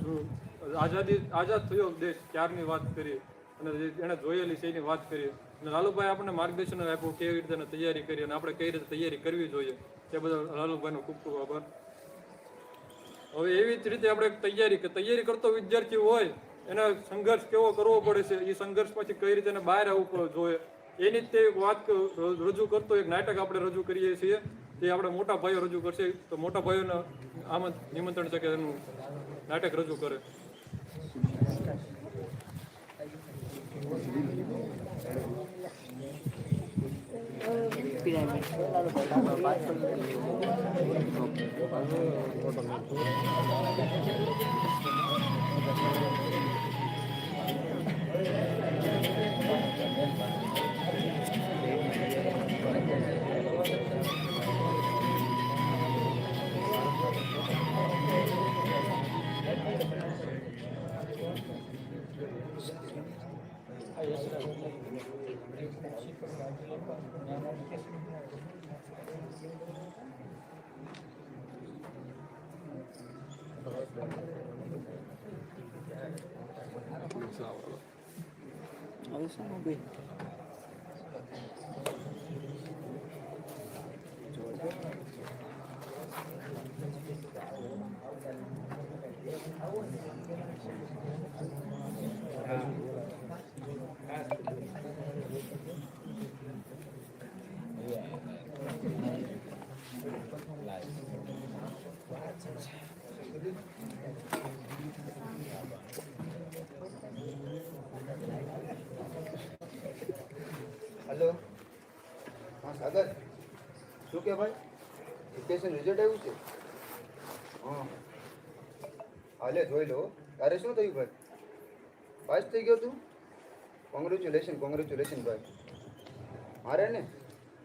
S1: આઝાદ થયો દેશ ત્યારની વાત કરી, અને એણે જોયેલી છે એની વાત કરી. અને લાલુભાઈ આપણને માર્ગદર્શન આપ્યું કેવી રીતે તૈયારી કરી અને આપણે કઈ રીતે તૈયારી કરવી જોઈએ. તે બદલ લાલુભાઈનો ખૂબ ખૂબ આભાર. હવે એવી જ રીતે આપણે તૈયારી કરતો વિદ્યાર્થી હોય એને સંઘર્ષ કેવો કરવો પડે છે, એ સંઘર્ષ પછી કઈ રીતે એને બહાર આવવું જોઈએ, એની જ તે વાત રજૂ કરતો એક નાટક આપણે રજૂ કરીએ છીએ. તે આપણે મોટા ભાઈઓ રજૂ કરશે, તો મોટા ભાઈઓને નિમંત્રણ છે કે એનું નાટક રજૂ કરે.
S5: હેલો, હા સાગર, શું કે ભાઈ એપ્લિકેશન રિઝલ્ટ આવ્યું છે? હા હાલે જોઈ લો. તારે શું થયું ભાઈ? પાસ થઈ ગયો તું? કોંગ્રેચ્યુલેશન ભાઈ. મારે ને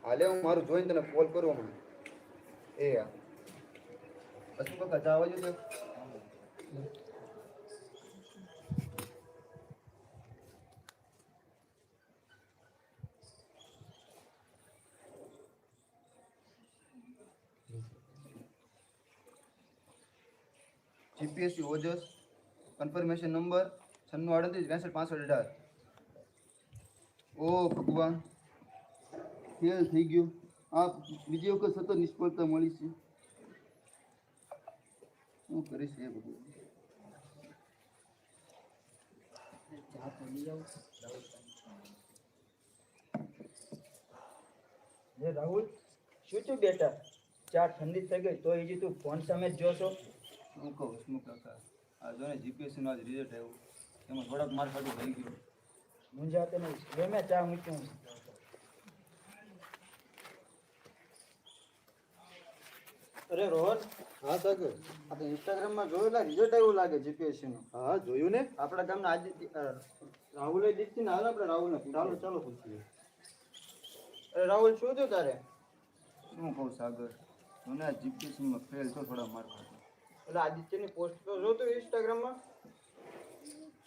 S5: હાલે હું મારું જોઈને તને કોલ કરું હમણાં. એ હા શું કાકા ચા આવજો છે? જીપીએસસી ઓજસ કન્ફર્મેશન નંબર 9638 ઓ ભગવાન, ફેલ થઈ ગયો. આ બીજી વખત સતત નિષ્ફળતા મળી છે. શું કરીશ એ બધું?
S6: રાહુલ, શું છું બેટા? ચા ઠંડી થઈ ગઈ તો હજી તું ફોન સામે જ જોશો?
S5: હું કહું શું કાકા, આ જો ને જીપીએસસીનું આજ રિઝલ્ટ આવ્યું, એમાં થોડાક માર્ક હાટું થઈ ગયું.
S6: મુંજાતે નહીં, લે મેં ચા મૂક્યું. અરે રોહન.
S5: હા સાગર,
S6: આપણે ઇન્સ્ટાગ્રામમાં જોયેલા રિઝલ્ટ આવ્યું લાગે જીપીએસસીનું.
S5: હા જોયું ને.
S6: આપણા ગામના આજે રાહુલે જીતતી ને, હાલ આપણે રાહુલને ચાલો પૂછીએ. અરે રાહુલ, શું થયું તારે?
S5: શું કહું સાગર, મને આ જીપીએસસીમાં ફેલ તો થોડા માર્ક હતા.
S6: એટલે આદિત્યની પોસ્ટ તો જોતું ઇન્સ્ટાગ્રામમાં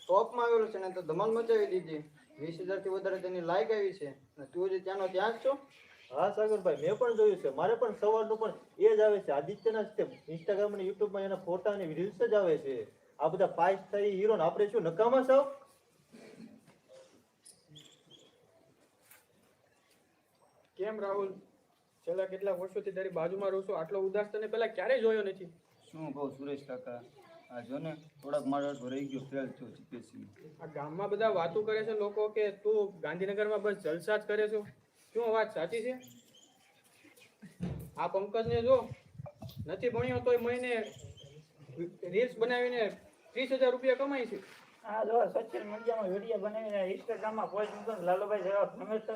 S6: ટોપમાં આવેલું છે ને તો ધમાલ મચાવી દીધી. 20,000 થી વધારે તેની લાઈક આવી છે અને તું જે ત્યાંનો ત્યાં જ છો.
S11: હા સાગરભાઈ, મેં પણ જોયું છે. મારે પણ સવારનું પણ એ જ આવે છે, આદિત્યના જ તે ઇન્સ્ટાગ્રામ અને યુટ્યુબમાં એના ફોટા અને રીલ્સ જ આવે છે. આ બધા 5 સ્ટાર હીરો ને આપણે શું નકામા સાવ?
S8: કેમ રાહુલ, છેલ્લા કેટલા વર્ષોથી તારી બાજુમાં રહું છું, આટલો ઉદાસ તને પહેલા ક્યારેય જોયો નથી.
S5: શું કહું સુરેશ કાકા, આ જો ને થોડાક મારો રહી ગયો, ફેલ થયો જીપીએસસીમાં.
S8: આ ગામમાં બધા વાતો કરે છે લોકો કે તું ગાંધીનગરમાં બસ જલસા જ કરે છો. શું વાત સાચી છે? આ પંકજને જો, નથી ભણ્યો તોય મહિને રીલ્સ બનાવીને 30,000 રૂપિયા કમાય છે.
S11: આ જો સોશિયલ મીડિયામાં વિડીયો બનાવીને ઇન્સ્ટાગ્રામમાં પોસ્ટ મૂકો, લાલુભાઈ જેવા ફેમસ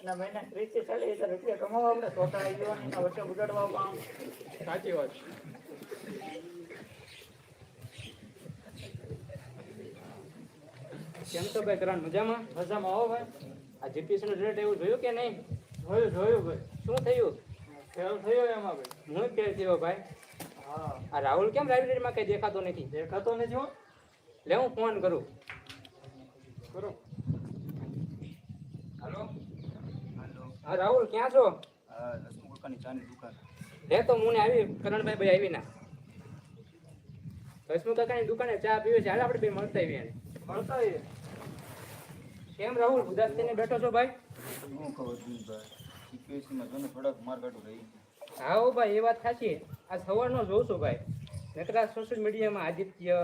S11: અને મહિને 30 થી 40,000 રૂપિયા કમાવા આપણે સોટા આવી જવાની એના વર્ષે બગાડવા કામ.
S8: સાચી વાત. કેમ છો ભાઈ કરણ, મજામાં?
S4: મજામાં આવો ભાઈ.
S8: આ જીપીએસસી નું રિઝલ્ટ એવું જોયું કે નહીં?
S4: જોયું ભાઈ.
S8: શું થયું?
S4: ફેલ થયો એમાં ભાઈ.
S8: હું ફેલ થયો ભાઈ.
S4: હા,
S8: આ રાહુલ કેમ લાઇબ્રેરીમાં કઈ દેખાતો નથી?
S4: દેખાતો નથી હો.
S8: લે હું ફોન કરું.
S4: કરો.
S8: હાલો
S5: હાલો,
S8: હા રાહુલ, ક્યાં છો?
S5: હા લક્ષ્મણ કાકાની ચાની દુકાન.
S8: લે તો હું ને આવી, કરણભાઈ ભાઈ આવી ના. હસમુખ કાકાની દુકાને ચા પીવે છે, હાલ આપણે બે મળતા આવીએ એને.
S4: મળતા આવીએ.
S8: કેમ રાહુલ, ઉદાસ થઈને બેઠો છો ભાઈ?
S5: શું કહું અર્જુનભાઈ, જીપીએસસીમાં જો ને થોડાક માર્ક આટું રહી ગયું.
S8: હા હો ભાઈ, એ વાત સાચી. આ સવારનો જોઉં છું ભાઈ, નકરા સોશિયલ મીડિયામાં આદિત્ય,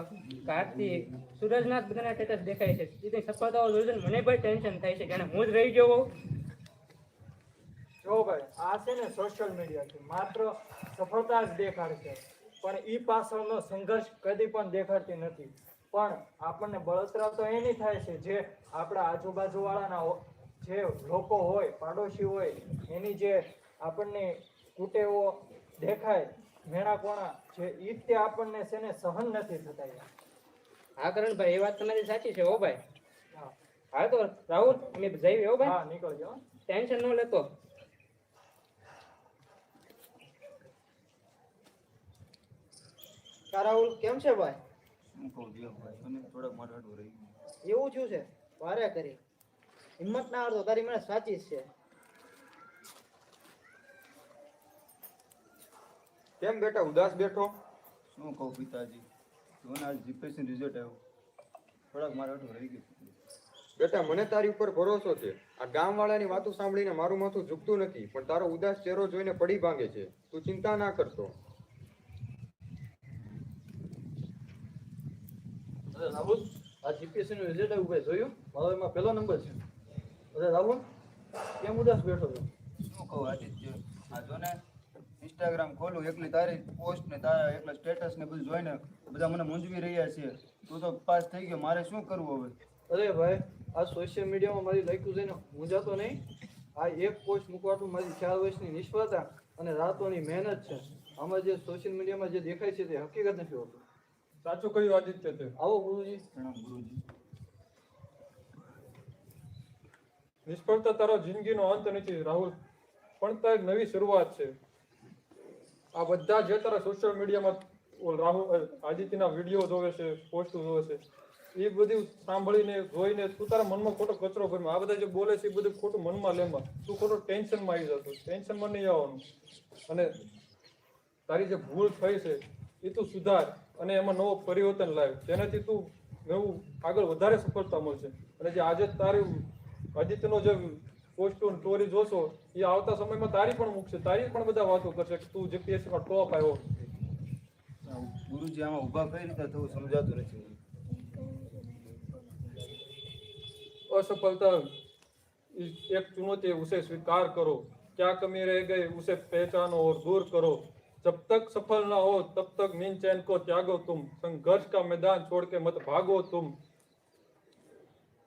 S8: કાર્તિક, સૂરજનાથ બધાના સ્ટેટસ દેખાય છે. એ કંઈ સફળતાઓ જોઈ છે મને ભાઈ ટેન્શન થાય છે, જાણે હું જ રહી ગયો હોઉં.
S11: જો ભાઈ, આ છે ને સોશિયલ મીડિયા છે, માત્ર સફળતા જ દેખાડે છે, પણ ઈ પાછળનો સંઘર્ષ કદી પણ દેખાડતી નથી. પણ આપણને બળતરા તો એની થાય છે જે આપણા આજુબાજુવાળાના જે લોકો હોય, પાડોશી હોય, એની જે આપણને કુટેવો દેખાય, મેણા કોણા જે ઈ તે આપણને છે ને સહન નથી થતા યાર.
S8: હા કરણભાઈ, એ વાત તમારી સાચી છે હો ભાઈ.
S11: હા.
S8: હા તો રાહુલ, અમે જઈએ હો ભાઈ.
S11: હા, નીકળજો હો.
S8: ટેન્શન ન લેતો.
S6: રાહુલ કેમ છે ભાઈ?
S5: શું કહું દેવભાઈ, જો ને થોડાક મારો આટું રહી ગયું.
S6: એવું થયું છે? વારે કરી હિંમત ના હારતો, તારી મને સાચી જ છે.
S1: કેમ બેટા ઉદાસ બેઠો?
S5: શું કહું પિતાજી, જો ને આજ જીપીએસસી રિઝલ્ટ આવ્યું, થોડાક મારો આટું રહી ગયું.
S1: બેટા મને તારી ઉપર ભરોસો છે. આ ગામવાળાની વાતો સાંભળીને મારું માથું ઝૂકતું નથી, પણ તારો ઉદાસ ચહેરો જોઈને પડી ભાંગે છે. તું ચિંતા ના કરતો.
S11: અરે રાહુલ, આ જીપીએસસી નું રિઝલ્ટ આવ્યું ભાઈ, જોયું? મારો એમાં પહેલો નંબર છે. અરે રાહુલ, કેમ ઉદાસ બેઠો છો?
S5: શું કહું આદિત્ય, આ જો ને ઇન્સ્ટાગ્રામ ખોલું, એકલી તારી પોસ્ટ ને તારા એકલા સ્ટેટસ ને બધું જોઈને બધા મને મૂંઝવી રહ્યા છે. તું તો પાસ થઈ ગયો, મારે શું કરવું હવે?
S11: અરે ભાઈ, આ સોશિયલ મીડિયામાં મારી લખ્યું છે ને, હું જાતો નહીં. આ એક પોસ્ટ મૂકવાનું મારી 4 વર્ષની નિષ્ફળતા અને રાતોની મહેનત છે. આમાં જે સોશિયલ મીડિયામાં જે દેખાય છે તે હકીકત નથી હોતું.
S1: સાચું કહ્યું આદિત્ય તે.
S11: આવો ગુરુજી.
S5: પ્રણામ ગુરુજી.
S1: નિષ્ફળતા તારો જિંદગીનો અંત નથી રાહુલ, પણ તારી નવી શરૂઆત છે. આ બધા જે તારા સોશિયલ મીડિયામાં રાહુલ આદિત્યના વિડીયો જોવે છે, પોસ્ટ જોવે છે, એ બધું સાંભળીને જોઈને તું તારા મનમાં ખોટો કચરો ભરમાં. આ બધા જે બોલે છે એ બધું ખોટું મનમાં લેમાં, તું ખોટો ટેન્શનમાં આવી જતો. ટેન્શનમાં નહીં આવવાનું, અને તારી જે ભૂલ થઈ છે એ તું સુધાર અને એમાં નવો પરિવર્તન લાવ, જેનાથી તું નવું આગળ વધારે સફળતા મળશે. અને જે આજે તારી આદિત્યનો જે પોસ્ટ સ્ટોરી જોશો એ આવતા સમયમાં તારી પણ મૂકશે, તારી પણ બધા વાતો કરશે કે તું જીપીએસસીમાં ટોપ આવ્યો.
S5: ગુરુજી આમાં ઊભા કઈ રીતે થવું સમજાતું નથી.
S1: असफलता एक चुनौती है, उसे स्वीकार करो. क्या कमी रह गई उसे पहचानो और दूर करो. जब तक सफल ना हो तब तक नींद चैन को त्यागो तुम. संघर्ष का मैदान छोड़ के मत भागो तुम.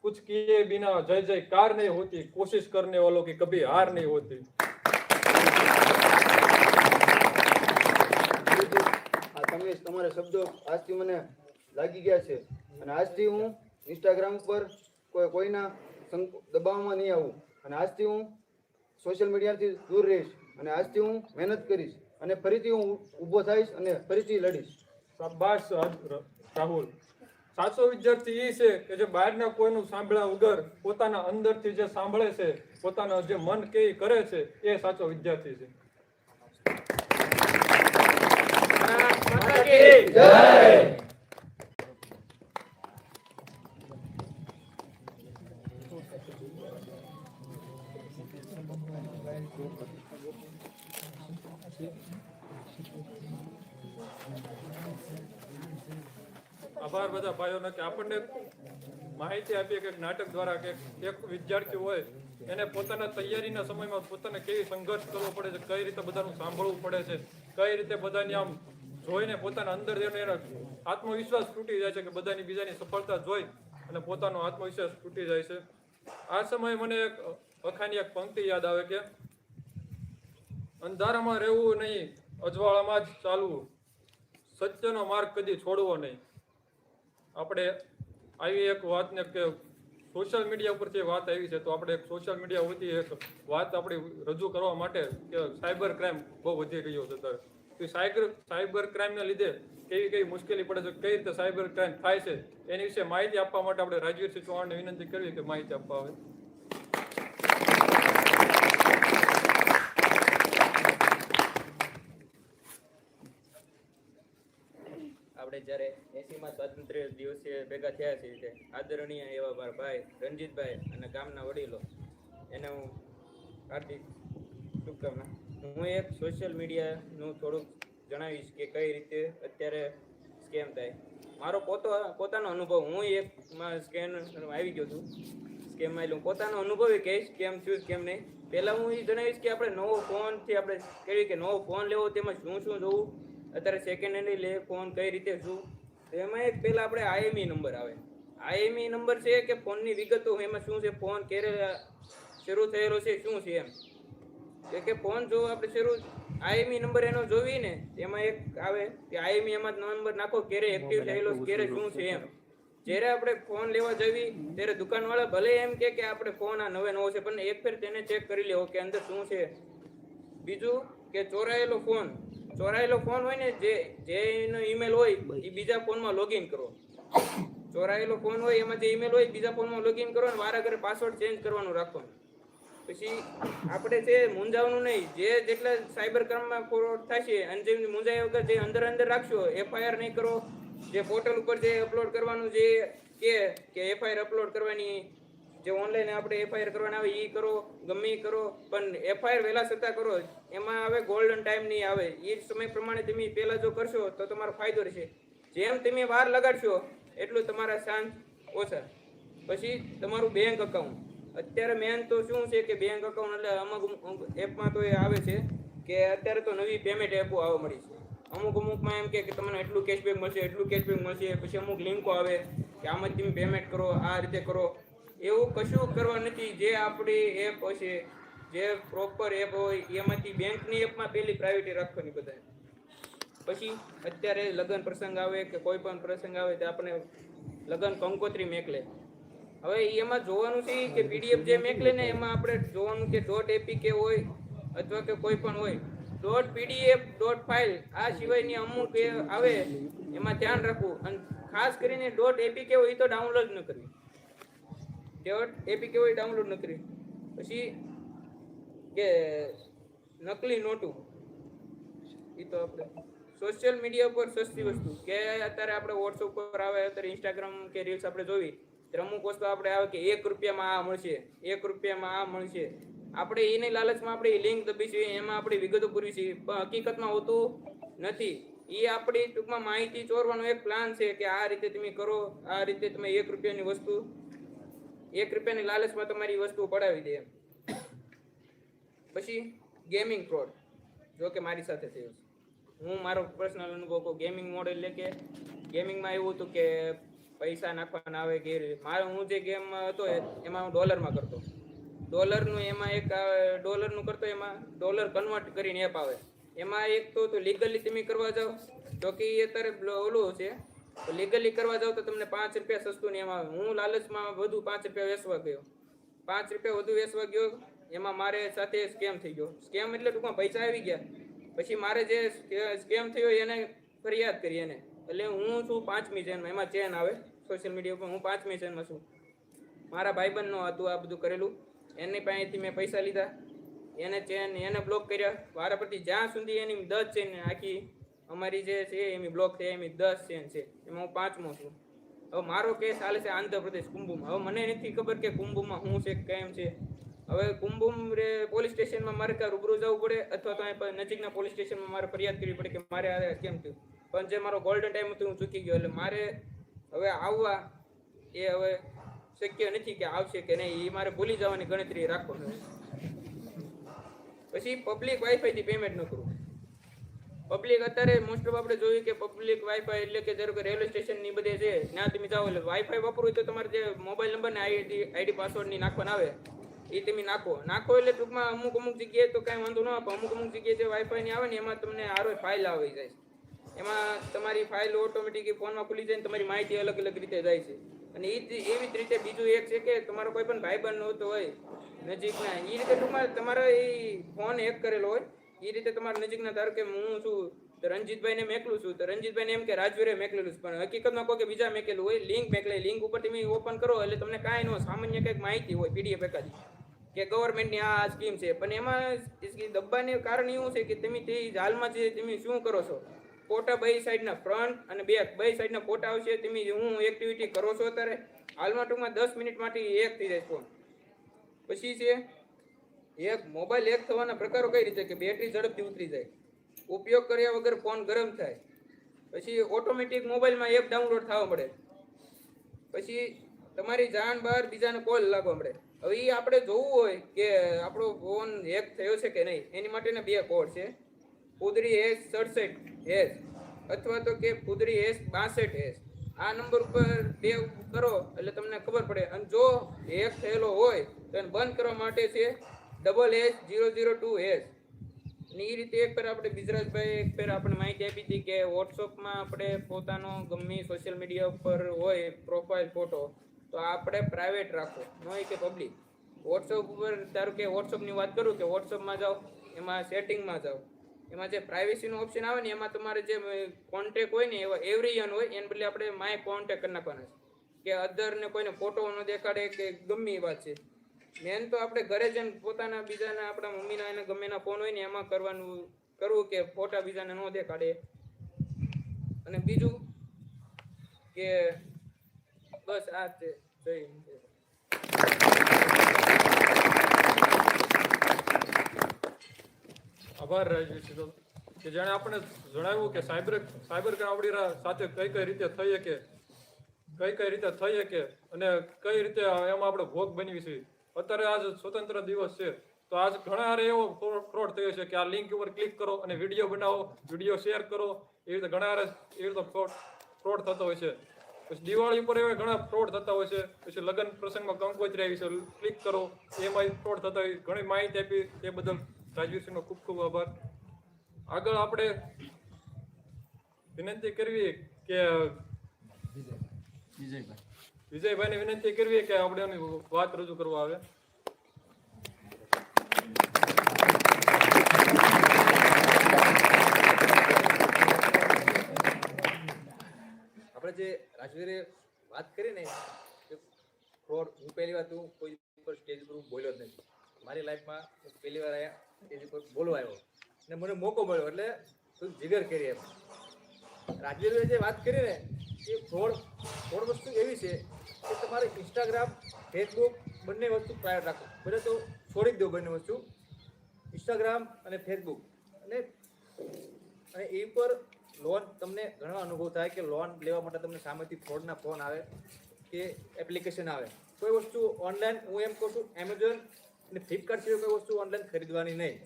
S1: कुछ किए बिना जय जयकार नहीं होती. कोशिश करने वालों की कभी हार नहीं होती.
S5: તમે તમારા શબ્દો આજથી મને લાગી ગયા છે, અને આજથી હું ઇન્સ્ટાગ્રામ ઉપર કોઈના દબાવમાં નહીં આવું, અને આજથી હું સોશિયલ મીડિયાથી દૂર રહીશ. અને આજથી હું મહેનત કરીશ અને ફરીથી હું ઊભો થઈશ અને ફરીથી લડીશ.
S1: શાબાશ રાહુલ. સાચો વિદ્યાર્થી એ છે કે જે બહારના કોઈનું સાંભળ્યા વગર પોતાના અંદરથી જે સાંભળે છે, પોતાના જે મન કે ઈ કરે છે, એ સાચો વિદ્યાર્થી છે.
S4: માતા કી જય.
S1: આભાર બધા ભાઈઓનો કે આપણને માહિતી આપી કે નાટક દ્વારા કે એક વિદ્યાર્થી હોય એને પોતાના તૈયારીના સમયમાં પોતાને કેવી સંઘર્ષ કરવો પડે છે, કઈ રીતે બધાનું સાંભળવું પડે છે, કઈ રીતે બધાની આમ જોઈને પોતાના અંદર એનો આત્મવિશ્વાસ તૂટી જાય છે કે બધાની બીજાની સફળતા જોઈ અને પોતાનો આત્મવિશ્વાસ તૂટી જાય છે. આ સમયે મને એક અખાની એક પંક્તિ યાદ આવે કે અંધારામાં રહેવું નહીં, અજવાળામાં જ ચાલવું, સત્યનો માર્ગ કદી છોડવો નહીં. આપણે આવી એક વાતને કે સોશિયલ મીડિયા ઉપરથી વાત આવી છે, તો આપણે એક સોશિયલ મીડિયા ઉપરથી એક વાત આપણી રજૂ કરવા માટે કે સાયબર ક્રાઇમ બહુ વધી રહ્યો છે અત્યારે. તો સાયબર ક્રાઇમને લીધે કેવી કેવી મુશ્કેલી પડે છે, કઈ રીતે સાયબર ક્રાઇમ થાય છે, એની વિશે માહિતી આપવા માટે આપણે રાજવીરસિંહ ચૌહાણને વિનંતી કરવી કે માહિતી આપવા આવે.
S2: આપણે જ્યારે 80માં સ્વાતંત્ર્ય દિવસે ભેગા થયા છીએ, આદરણીય એવા મારા ભાઈ રણજીતભાઈ અને ગામના વડીલો, એને હું હાર્દિક શુભકામના. હું એક સોશિયલ મીડિયાનું થોડુંક જણાવીશ કે કઈ રીતે અત્યારે સ્કેમ થાય. મારો પોતાનો અનુભવ, હું એકમાં સ્કેમ આવી ગયો છું, સ્કેમમાં એટલે હું પોતાનો અનુભવ એ કહીશ કેમ થયું કેમ નહીં. પહેલાં હું એ જણાવીશ કે આપણે નવો ફોનથી આપણે કહીએ કે નવો ફોન લેવો, તેમાં શું શું જોવું, અત્યારે સેકન્ડ હેન્ડ લે ફોન કઈ રીતે શું. તો એમાં એક પહેલાં આપણે IMEI નંબર આવે. IMEI નંબર છે કે ફોનની વિગતો, એમાં શું છે, ફોન ક્યારે શરૂ થયેલો છે, શું છે એમ. કે ફોન જો આપણે IMEI નંબર એનો જોવી ને, એમાં એક આવે કે IMEI એમાં નંબર નાખો, ક્યારે એક્ટિવ થયેલો, ક્યારે શું છે એમ. જ્યારે આપણે ફોન લેવા જવી ત્યારે દુકાનવાળા ભલે એમ કે આપણે ફોન આ નવો છે, પણ એક ફેર તેને ચેક કરી લેવો કે અંદર શું છે. બીજું કે ચોરાયેલો ફોન હોય ને, જે એનો ઈમેલ હોય એ બીજા ફોનમાં લોગિન કરો. ચોરાયેલો ફોન હોય એમાં જે ઈમેલ હોય બીજા ફોનમાં લોગિન કરો અને વારા ઘરે પાસવર્ડ ચેન્જ કરવાનું રાખવાનું. પછી આપણે જે મૂંઝાવવાનું નહીં, જેટલા સાયબર ક્રાઇમમાં ફ્રોડ થશે અને જે મૂંઝાયા વગર જે અંદર રાખશો, FIR નહીં કરો. જે પોર્ટલ ઉપર જે અપલોડ કરવાનું જે કે FIR અપલોડ કરવાની, જે ઓનલાઈન આપણે FIR કરવાના આવે એ કરો, ગમે એ કરો, પણ FIR વહેલા છતાં કરો. એમાં આવે ગોલ્ડન ટાઈમ નહીં આવે, એ સમય પ્રમાણે તમે પહેલાં જો કરશો તો તમારો ફાયદો રહેશે. જેમ તમે વાર લગાડશો એટલું તમારા ચાન્સ ઓછા. પછી તમારું બેંક અકાઉન્ટ, અત્યારે મેન તો શું છે કે બેંક અકાઉન્ટ એટલે અમુક એપમાં તો એ આવે છે કે અત્યારે તો નવી પેમેન્ટ એપો આવવા મળી છે. અમુકમાં એમ કે તમને એટલું કેશબેક મળશે, એટલું કેશબેક મળશે. પછી અમુક લિંકો આવે કે આમાં તમે પેમેન્ટ કરો, આ રીતે કરો. એવું કશું કરવા નથી. જે આપણી એપ હશે, જે પ્રોપર એપ હોય એમાંથી બેંકની એપમાં પહેલી પ્રાયોરિટી રાખવાની બધાએ. પછી અત્યારે લગ્ન પ્રસંગ આવે કે કોઈ પણ પ્રસંગ આવે તો આપણે લગ્ન કંકોત્રી મેકલે. હવે એમાં જોવાનું છે કે PDF જે મેકલે ને એમાં આપણે જોવાનું કે .apk હોય અથવા કે કોઈ પણ હોય, .pdf .file આ સિવાયની અમુક આવે એમાં ધ્યાન રાખવું. અને ખાસ કરીને .apk હોય તો ડાઉનલોડ ન કરવી. .apk હોય ડાઉનલોડ ન કરવી. પછી કે નકલી નોટું, એ તો આપણે સોશિયલ મીડિયા પર સસ્તી વસ્તુ કે અત્યારે આપણે WhatsApp પર આવે, અત્યારે Instagram કે રીલ્સ આપણે જોવી ત્યારે અમુક વસ્તુ આપણે આવે કે 1 રૂપિયામાં આ મળશે, 1 રૂપિયામાં આ મળશે. આપણે એની લાલચમાં આપણે લિંક દબીશું, એમાં આપણી વિગતો પૂરી છે, પણ હકીકતમાં હોતું નથી. એ આપણી ટૂંકમાં માહિતી ચોરવાનો એક પ્લાન છે કે આ રીતે તમે કરો, આ રીતે તમે 1 રૂપિયાની વસ્તુ, 1 રૂપિયાની લાલચમાં તમારી વસ્તુ પડાવી દે. પછી ગેમિંગ ફ્રોડ, જો કે મારી સાથે થયું છે. હું મારો પર્સનલ અનુભવ કહું. ગેમિંગ મોડેલ એટલે કે ગેમિંગમાં એવું હતું કે પૈસા નાખવાના આવે કે હું જે ગેમ હતો એમાં હું ડોલરમાં કરતો. ડોલરનું એમાં એક ડોલરનું કરતો, એમાં ડોલર કન્વર્ટ કરીને એપ આવે. એમાં એક તો લીગલી તમે કરવા જાઓ તો કે એ અત્યારે ઓલું છે, તો લીગલી કરવા જાઓ તો તમને 5 રૂપિયા સસ્તું ને એમાં આવે. હું લાલચમાં વધુ 5 રૂપિયા વેચવા ગયો. 5 રૂપિયા વધુ વેચવા ગયો
S8: એમાં મારે સાથે સ્કેમ થઈ ગયો. સ્કેમ એટલે ટૂંકમાં પૈસા આવી ગયા. પછી મારે જે સ્કેમ થયો એને ફરિયાદ કરી એને. એટલે હું છું 5મી ચેનમાં, એમાં ચેન આવે સોશિયલ મીડિયા ઉપર, હું 5મી ચેનમાં છું. મારા ભાઈબંધનો હતું આ બધું કરેલું, એની પાસેથી મેં પૈસા લીધા, એને બ્લોક કર્યા. વારા પરથી જ્યાં સુધી એની 10 ચેન આખી અમારી જે છે એની બ્લોક થઈ, એની 10 ચેન છે, એમાં હું 5મો છું. હવે મારો કેસ હાલે છે આંધ્રપ્રદેશ કુંભમાં. હવે મને નથી ખબર કે કુંભમાં શું છે કેમ છે. હવે કુંભમ પોલીસ સ્ટેશનમાં મારે ત્યાં રૂબરૂ જવું પડે અથવા તો અહીં નજીકના પોલીસ સ્ટેશનમાં મારે ફરિયાદ કરવી પડે કે મારે આ કેમ થયું. પણ જે મારો ગોલ્ડન ટાઈમ હતો હું ચૂકી ગયો, એટલે મારે હવે આવવા એ હવે શક્ય નથી કે આવશે કે નહીં, એ મારે ભૂલી જવાની ગણતરી રાખવાની. પછી પબ્લિક વાઈફાઈથી પેમેન્ટ ન કરવું. પબ્લિક અત્યારે મોસ્ટ ઓફ આપણે જોયું કે પબ્લિક વાઈફાઈ એટલે કે ધારો કે રેલવે સ્ટેશનની બધે છે ત્યાં તમે જાઓ એટલે વાઈફાઈ વાપરવું તો તમારે જે મોબાઈલ નંબર ને આઈડી પાસવર્ડની નાખવાના આવે એ તમે નાખો એટલે ટૂંકમાં અમુક જગ્યાએ તો કાંઈ વાંધો ન આવે. અમુક જગ્યાએ જે વાઈફાઈની આવે ને એમાં તમને આરો ફાઇલ આવી જાય છે. એમાં તમારી ફાઇલ ઓટોમેટિક ફોનમાં ખુલી જાય ને તમારી માહિતી અલગ અલગ રીતે જાય છે. અને એવી જ રીતે બીજું એક છે કે તમારો કોઈ પણ ભાઈબંધ હોતો હોય નજીકના, એ રીતે ટૂંકમાં તમારા એ ફોન હેક કરેલો હોય, એ રીતે તમારા નજીકના ધારો કે હું છું તો રણજીતભાઈને મેકલું છું, તો રણજીતભાઈને એમ કે રાજવીરે મેકલેલું છે, પણ હકીકતમાં કોઈ કે બીજા મેકેલું હોય. લિંક મેકલે, લિંક ઉપર તમે ઓપન કરો એટલે તમને કાંઈ ન સામાન્ય કંઈક માહિતી હોય PDF એકાદી કે ગવર્મેન્ટની આ સ્કીમ છે, પણ એમાં દબાને કારણ એવું છે કે તમે તે હાલમાં જે તમે શું કરો છો, ફોટા બે સાઈડના ફ્રન્ટ અને બેક બે સાઈડના ફોટા આવશે, તમે હું એક્ટિવિટી કરો છો અત્યારે હાલમાં ટૂંકમાં 10 મિનિટમાંથી હેક થઈ જાય ફોન. પછી છે એક મોબાઈલ હેક થવાના પ્રકારો કઈ રીતે કે બેટરી ઝડપથી ઉતરી જાય, ઉપયોગ કર્યા વગર ફોન ગરમ થાય, પછી ઓટોમેટિક મોબાઈલમાં એપ ડાઉનલોડ થવા મળે, પછી તમારી જાણ બહાર બીજાને કોલ લાગવા મળે. હવે એ આપણે જોવું હોય કે આપણો ફોન હેક થયો છે કે નહીં, એની માટેના 2 કોડ છે, ફુદરી #67# અથવા તો કે ફુદરી #62#. આ નંબર ઉપર 2 કરો એટલે તમને ખબર પડે. અને જો હેક થયેલો હોય તો એને બંધ કરવા માટે છે #002#. અને એ રીતે એક ફેર આપણે બિજરાજભાઈ એક ફેર આપણે માહિતી આપી હતી કે વોટ્સઅપમાં આપણે પોતાનો ગમે સોશિયલ મીડિયા ઉપર હોય પ્રોફાઇલ ફોટો તો આપણે પ્રાઇવેટ રાખો, ન હોય કે પબ્લિક. વોટ્સઅપ ઉપર ધારો કે વોટ્સઅપની વાત કરું કે વોટ્સઅપમાં જાઓ, એમાં સેટિંગમાં જાઓ, એમાં જે પ્રાઇવેસીનો ઓપ્શન આવે ને એમાં તમારે જે કોન્ટેક્ટ હોય ને એવા એવરીવન હોય એને બદલે આપણે માય કોન્ટેક્ટ કરી નાખવાના છે કે અધરને કોઈને ફોટો ન દેખાડે કે ગમે એ વાત છે. મેન તો આપણે ઘરે જઈને પોતાના બીજાના આપણા મમ્મીના એને ગમેના ફોન હોય ને એમાં કરવું કે ફોટા બીજાને ન દેખાડે. અને બીજું કે બસ આ છે.
S1: આભાર રાજવી કે જેણે આપણે જણાવ્યું કે સાયબર ક્રાઇમ આપણી સાથે કઈ રીતે થઈ શકે અને કઈ રીતે એમાં આપણે ભોગ બનવી છે. અત્યારે આજ સ્વતંત્ર દિવસ છે તો આજ ઘણા હારે એવો ફ્રોડ થયો છે કે આ લિંક ઉપર ક્લિક કરો અને વિડીયો બનાવો, વિડીયો શેર કરો, એ રીતે ઘણા હારે એ રીતે ફ્રોડ થતો હોય છે. પછી દિવાળી ઉપર એવા ઘણા ફ્રોડ થતા હોય છે. પછી લગ્ન પ્રસંગમાં કંકોત્રી આવી છે, ક્લિક કરો એમાં ફ્રોડ થતા હોય. ઘણી માહિતી આપી એ બદલ રાજવીરસિંહનો ખૂબ ખૂબ આભાર. આગળ આપણે વિનંતી કરવી કે વિજયભાઈને વિનંતી કરવી કે આપણે એની વાત રજૂ કરવા આવે.
S12: આપણે જે રાજવીરે વાત કરી ને કે ફ્રોડ, હું પહેલી વાર તું કોઈ પર સ્ટેજ પર બોલ્યો જ નથી. મારી લાઈફમાં હું પહેલી વાર આવ્યા સ્ટેજ ઉપર બોલવા આવ્યો અને મને મોકો મળ્યો એટલે તું જીગર કરી એમ. રાજવીરે જે વાત કરી ને એ ફ્રોડ વસ્તુ એવી છે કે તમારે ઇન્સ્ટાગ્રામ, ફેસબુક બંને વસ્તુ પ્રાઇવેટ રાખો. બને તો છોડી જ દો બંને વસ્તુ, ઇન્સ્ટાગ્રામ અને ફેસબુક. અને એ પર લોન તમને ઘણો અનુભવ થાય કે લોન લેવા માટે તમને સામેથી ફ્રોડના ફોન આવે કે એપ્લિકેશન આવે. કોઈ વસ્તુ ઓનલાઈન, હું એમ કહું છું એમેઝોન અને ફ્લિપકાર્ટ સિવાય કોઈ વસ્તુ ઓનલાઈન ખરીદવાની નહીં.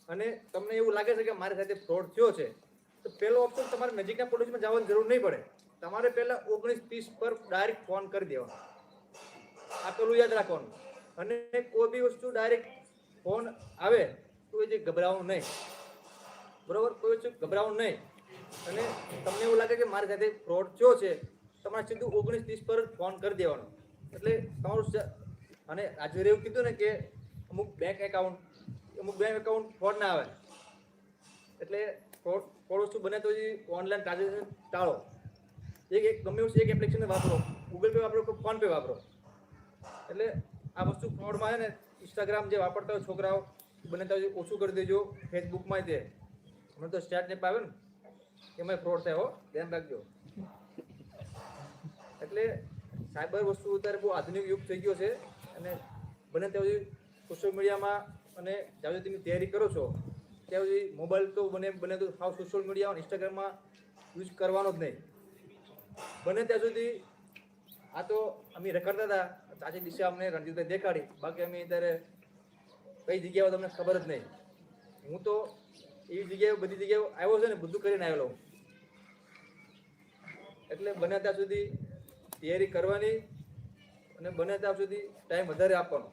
S12: અને તમને એવું લાગે છે કે મારી સાથે ફ્રોડ થયો છે તો પહેલો ઓપ્શન તમારે નજીકના પોલીસમાં જવાની જરૂર નહીં પડે. તમારે પહેલાં 1930 પર ડાયરેક્ટ ફોન કરી દેવાનો. આ પેલું યાદ રાખવાનું. અને કોઈ બી વસ્તુ ડાયરેક્ટ ફોન આવે તો એ જે ગભરાવું નહીં, બરાબર? કોઈ વસ્તુ ગભરાવું નહીં. અને તમને એવું લાગે કે મારી સાથે ફ્રોડ થયો છે, તમારે સીધું 1930 પર ફોન કરી દેવાનો. એટલે તમારું, અને આજે એવું કીધું ને કે અમુક બેંક એકાઉન્ટ ફ્રોડ ના આવે. એટલે ફ્રોડ વસ્તુ બને તો ઓનલાઈન ટ્રાન્ઝેક્શન ટાળો. એક ગમે એવું એક એપ્લિકેશન વાપરો, ગૂગલ પે વાપરો કે ફોન પે વાપરો. એટલે આ વસ્તુ ફ્રોડમાં છે ને ઇન્સ્ટાગ્રામ જે વાપરતા હોય છોકરાઓ બને તો ઓછું કરી દેજો. ફેસબુકમાં તે હમણાં તો સ્ટેટનેપ આવે ને એમાં ફ્રોડ થાય, હો ધ્યાન રાખજો. એટલે સાયબર વસ્તુ અત્યારે બહુ આધુનિક યુગ થઈ ગયો છે અને બને ત્યાં સુધી સોશિયલ મીડિયામાં અને જ્યાં સુધી તમે તૈયારી કરો છો ત્યાં સુધી મોબાઈલ તો બને તો સાવ સોશિયલ મીડિયા અને ઇન્સ્ટાગ્રામમાં યુઝ કરવાનો જ નહીં. બને ત્યાં સુધી આ તો અમે રખડતા હતા સાચી દિશા અમને રણજીતભાઈ દેખાડી, બાકી અમે અત્યારે કઈ જગ્યાઓ તમને ખબર જ નહીં. હું તો એવી જગ્યાએ બધી જગ્યાએ આવ્યો છે ને બધું કરીને આવેલો હું. એટલે બને ત્યાં સુધી તૈયારી કરવાની અને બને ત્યાં સુધી ટાઈમ વધારે આપવાનો.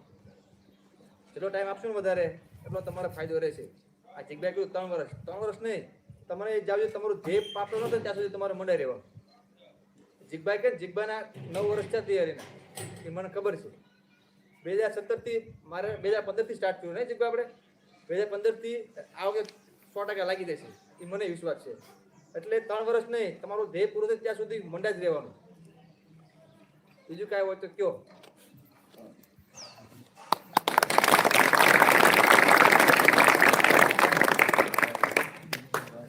S12: જેટલો ટાઈમ આપશો ને વધારે એટલો તમારો ફાયદો રહેશે. આ જગ્યાએ કીધું 3 વર્ષ, 3 વર્ષ નહીં, તમારે જ્યાં સુધી તમારું ધ્યેય પ્રાપ્ત ન થાય ત્યાં સુધી તમારે મંડાઈ રહેવાનું. જીગભાઈ કે જીગભાઈના 9 વર્ષ છે તૈયારીના, એ મને ખબર છે. 2017થી મારે 2015થી સ્ટાર્ટ થયું ને જીગભાઈ, આપણે 2015થી આ વખતે 100% લાગી જશે એ મને વિશ્વાસ છે. એટલે 3 વર્ષ નહીં, તમારું ધ્યેય પૂરું થાય ત્યાં સુધી મંડા જ રહેવાનું. બીજું કાંઈ હોય તો કયો.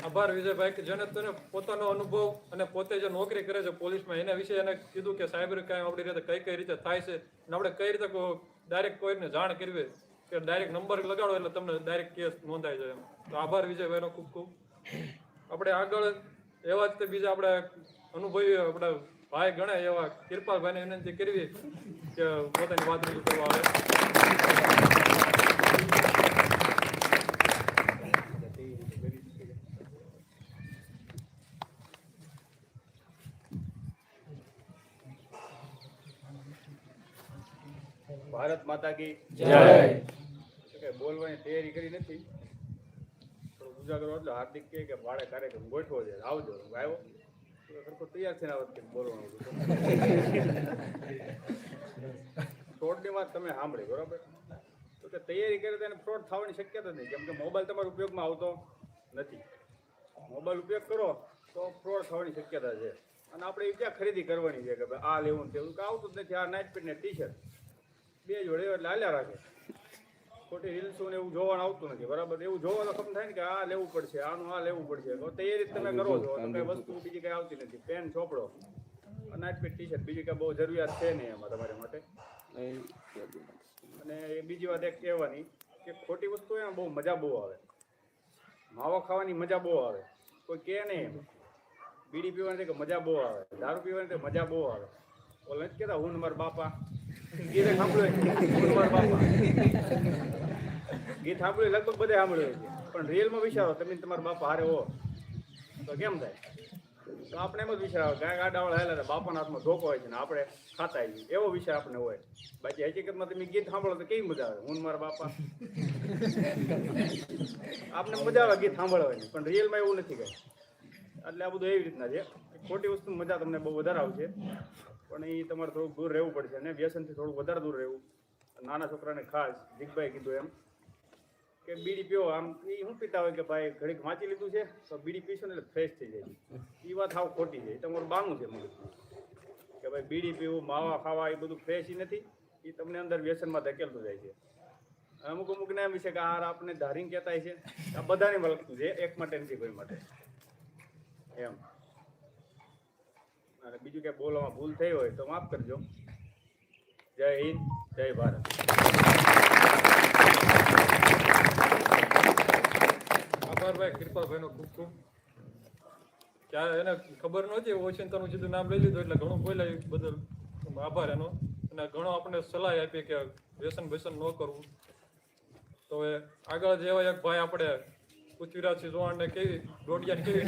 S1: આભાર વિજયભાઈ કે જેને તને પોતાનો અનુભવ અને પોતે જે નોકરી કરે છે પોલીસમાં એના વિશે એને કીધું કે સાયબર ક્રાઇમ આપણી રીતે કઈ રીતે થાય છે અને આપણે કઈ રીતે ડાયરેક્ટ કોઈને જાણ કરવી કે ડાયરેક્ટ નંબર લગાડો એટલે તમને ડાયરેક્ટ કેસ નોંધાઈ જાય એમ. તો આભાર વિજયભાઈનો ખૂબ ખૂબ. આપણે આગળ એવા જ તે બીજા આપણે અનુભવી આપણા ભાઈ ગણાય એવા કિરપાલભાઈને વિનંતી કરવી કે પોતાની વાત રજૂ કરવા આવે.
S2: ભારત માતા કી
S4: જય.
S2: બોલવાની તૈયારી કરી નથી, થોડું ઉજાગરો એટલે હાર્દિક કે ભાડે કાર્યક્રમ ગોઠવો છે, આવજો. આવ્યો સરખો તૈયાર થઈને આવત કે બોલવાનું. ફ્રોડની વાત તમે સાંભળી બરાબર, તો કે તૈયારી કરે તો એને ફ્રોડ થવાની શક્યતા નહીં, કેમ કે મોબાઈલ તમારા ઉપયોગમાં આવતો નથી. મોબાઈલ ઉપયોગ કરો તો ફ્રોડ થવાની શક્યતા છે. અને આપણે એ ક્યાં ખરીદી કરવાની છે કે ભાઈ આ લેવું ને તેવું, કે આવતું જ નથી. આ નાઇટ પેન્ટ ને ટી-શર્ટ 2 જોડે એટલે હાલ્યા રાખે. ખોટી રીલ્સો ને એવું જોવાનું આવતું નથી બરાબર. એવું જોવા તો ખબર થાય ને કે આ લેવું પડશે, આનું આ લેવું પડશે. તો તૈયારી તમે કરો છો તો કઈ વસ્તુ બીજી કઈ આવતી નથી. પેન ચોપડો, નાઇટ પેન્ટ ટી-શર્ટ, બીજી કઈ બહુ જરૂરિયાત છે નહીં એમાં તમારા માટે. અને એ બીજી વાત એક કહેવાની કે ખોટી વસ્તુ એમાં બહુ મજા બહુ આવે. માવો ખાવાની મજા બહુ આવે. કોઈ કહે નહીં. બીડી પીવાની કે મજા બહુ આવે, દારૂ પીવાની મજા બહુ આવે. ઓલે નથી કહેતા હું મારા બાપા ગીત સાંભળ્યું, હું મારા બાપા ગીત સાંભળ્યું, લગભગ બધે સાંભળ્યું છે. પણ રિયલમાં વિચારો તમે તમારા બાપા હારે હો તો કેમ થાય? તો આપણે એમ જ વિચાર ગાય ગાડાવાળા હેલા બાપાના હાથમાં ધોકો હોય છે ને આપણે ખાતા આવીએ, એવો વિચાર આપણે હોય. બાકી હકીકતમાં તમે ગીત સાંભળો તો કેવી મજા આવે, હું મારા બાપા આપણે મજા આવે ગીત સાંભળવાની, પણ રિયલમાં એવું નથી કઈ. એટલે આ બધું એવી રીતના છે. ખોટી વસ્તુ મજા તમને બહુ વધારે આવશે, પણ એ તમારે થોડુંક દૂર રહેવું પડશે અને વ્યસનથી થોડુંક વધારે દૂર રહેવું. નાના છોકરાને ખાસ જીગભાઈ કીધું એમ કે બીડી પીવો. આમ એ શું પીતા હોય કે ભાઈ ઘડીક વાંચી લીધું છે તો બીડી પીશો ને એટલે ફ્રેશ થઈ જાય. એ વાત સાવ ખોટી છે. એ તમારું બાનું છે મગજમાં કે ભાઈ બીડી પીવું, માવા ખાવા એ બધું ફ્રેશ નથી. એ તમને અંદર વ્યસનમાં ધકેલતું જાય છે. અમુક અમુકને એમ વિશે કે આ આપને ધારીને કહેતા છે, આ બધાને વળગતું છે, એક માટે નથી કોઈ માટે એમ. અને બીજું કે બોલવામાં ભૂલ થઈ હોય તો માફ કરજો. જય હિન્દ, જય ભારત.
S1: આભાર ભાઈ કિરપાલભાઈનો ખૂબ ખૂબ. ક્યાં એને ખબર નહોતી ઓશિંતાનું સીધું નામ લઈ લીધું એટલે ઘણું બોલાય બદલ આભાર એનો. અને ઘણો આપણને સલાહ આપી કે વ્યસન વ્યસન ન કરવું. તો એ આગળ જેવા એક ભાઈ આપણે પૃથ્વીરાજસિંહ ચૌહાણને કેવી દોડિયાને કેવી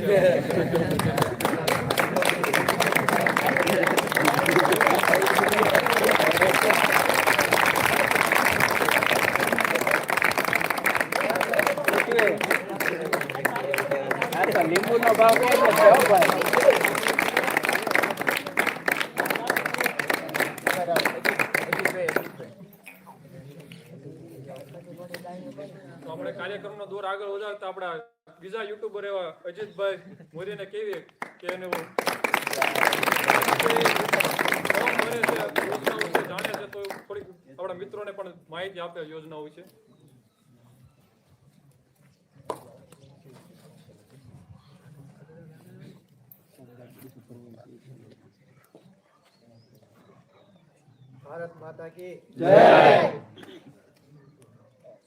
S7: લીંબુનો ભાવ કેટલો છે ભાઈ?
S1: તો આપણા બીજા યુટ્યુબર એવા અજીતભાઈ મોરીને કેવી કે એનું ફોર્મ ભરે છે, યોજનાઓ છે, જાણે છે, તો થોડીક આપણા મિત્રોને પણ માહિતી આપે યોજનાઓ વિશે.
S11: ભારત માતા કી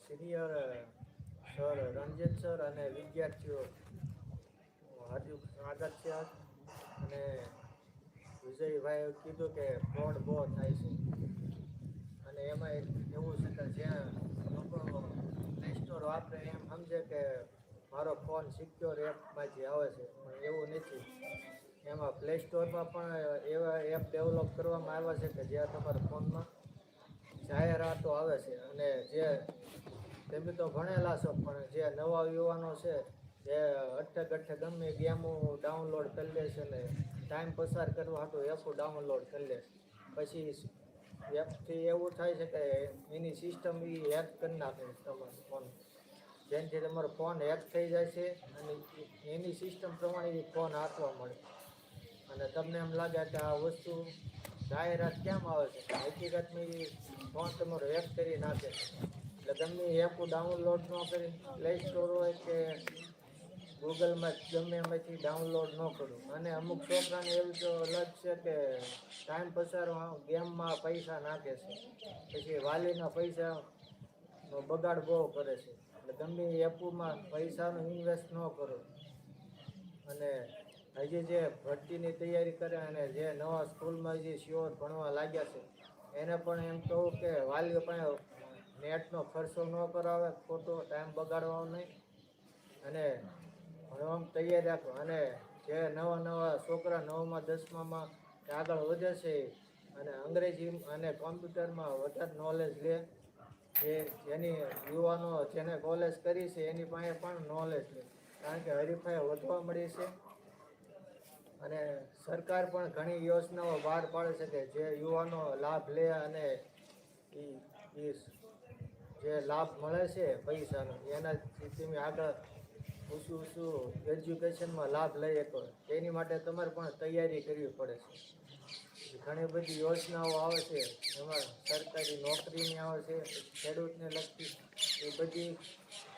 S11: સિનિયર સર રણજીત સર અને વિદ્યાર્થીઓ હાર્દિક સ્વાગત છે. અને વિજયભાઈએ કીધું કે ફ્રોડ બહુ થાય છે અને એમાં એવું છે કે જ્યાં લોકો પ્લે સ્ટોર વાપરે એમ સમજે કે મારો ફોન સિક્યોર એપમાંથી આવે છે, પણ એવું નથી. એમાં પ્લે સ્ટોરમાં પણ એવા એપ ડેવલપ કરવામાં આવ્યા છે કે જ્યાં તમારા ફોનમાં જાહેરાતો આવે છે અને જે તમે તો ભણેલા છો પણ જે નવા યુવાનો છે એ અઠ્ઠે ગમે ગેમો ડાઉનલોડ કરી લે છે ને ટાઈમ પસાર કરવા હાટું એપો ડાઉનલોડ કરી લે છે. પછી એપથી એવું થાય છે કે એની સિસ્ટમ એ હેક કરી નાખે તમારો ફોન, જેનાથી તમારો ફોન હેક થઈ જાય છે અને એની સિસ્ટમ પ્રમાણે એ ફોન આપવા મળે અને તમને એમ લાગે કે આ વસ્તુ જાહેરાત કેમ આવે છે, હકીકતમાં એ ફોન તમારો હેક કરી નાખે. એટલે ગમે એપ ડાઉનલોડ ન કરી પ્લે સ્ટોર હોય કે ગૂગલમાં ગમે એમાંથી ડાઉનલોડ ન કરું. અને અમુક છોકરાને એવું તો લગ છે કે ટાઈમ પસાર ગેમમાં પૈસા નાખે છે, પછી વાલીના પૈસાનો બગાડ બહુ કરે છે. એટલે ગમે એપમાં પૈસાનું ઇન્વેસ્ટ ન કરો. અને હજી જે ભરતીની તૈયારી કરે અને જે નવા સ્કૂલમાં જે શ્યોર ભણવા લાગ્યા છે એને પણ એમ કહું કે વાલીઓ પણ નેટનો ખર્ચો ન કરાવે, ખોટો ટાઈમ બગાડવાનો નહીં અને ભણવામાં તૈયાર રાખો. અને જે નવા છોકરા 9માં 10માં આગળ વધે છે અને અંગ્રેજી અને કોમ્પ્યુટરમાં વધારે નોલેજ લે, જેની યુવાનો જેને કોલેજ કરી છે એની પાસે પણ નોલેજ લે, કારણ કે હરીફાઈ વધવા મળી છે. અને સરકાર પણ ઘણી યોજનાઓ બહાર પાડે છે કે જે યુવાનો લાભ લે અને એ જે લાભ મળે છે પૈસાનો એનાથી તમે આગળ ઊંચું એજ્યુકેશનમાં લાભ લઈ શકો. તેની માટે તમારે પણ તૈયારી કરવી પડે છે. ઘણી બધી યોજનાઓ આવે છે, એમાં સરકારી નોકરીની આવે છે, ખેડૂતને લગતી એ બધી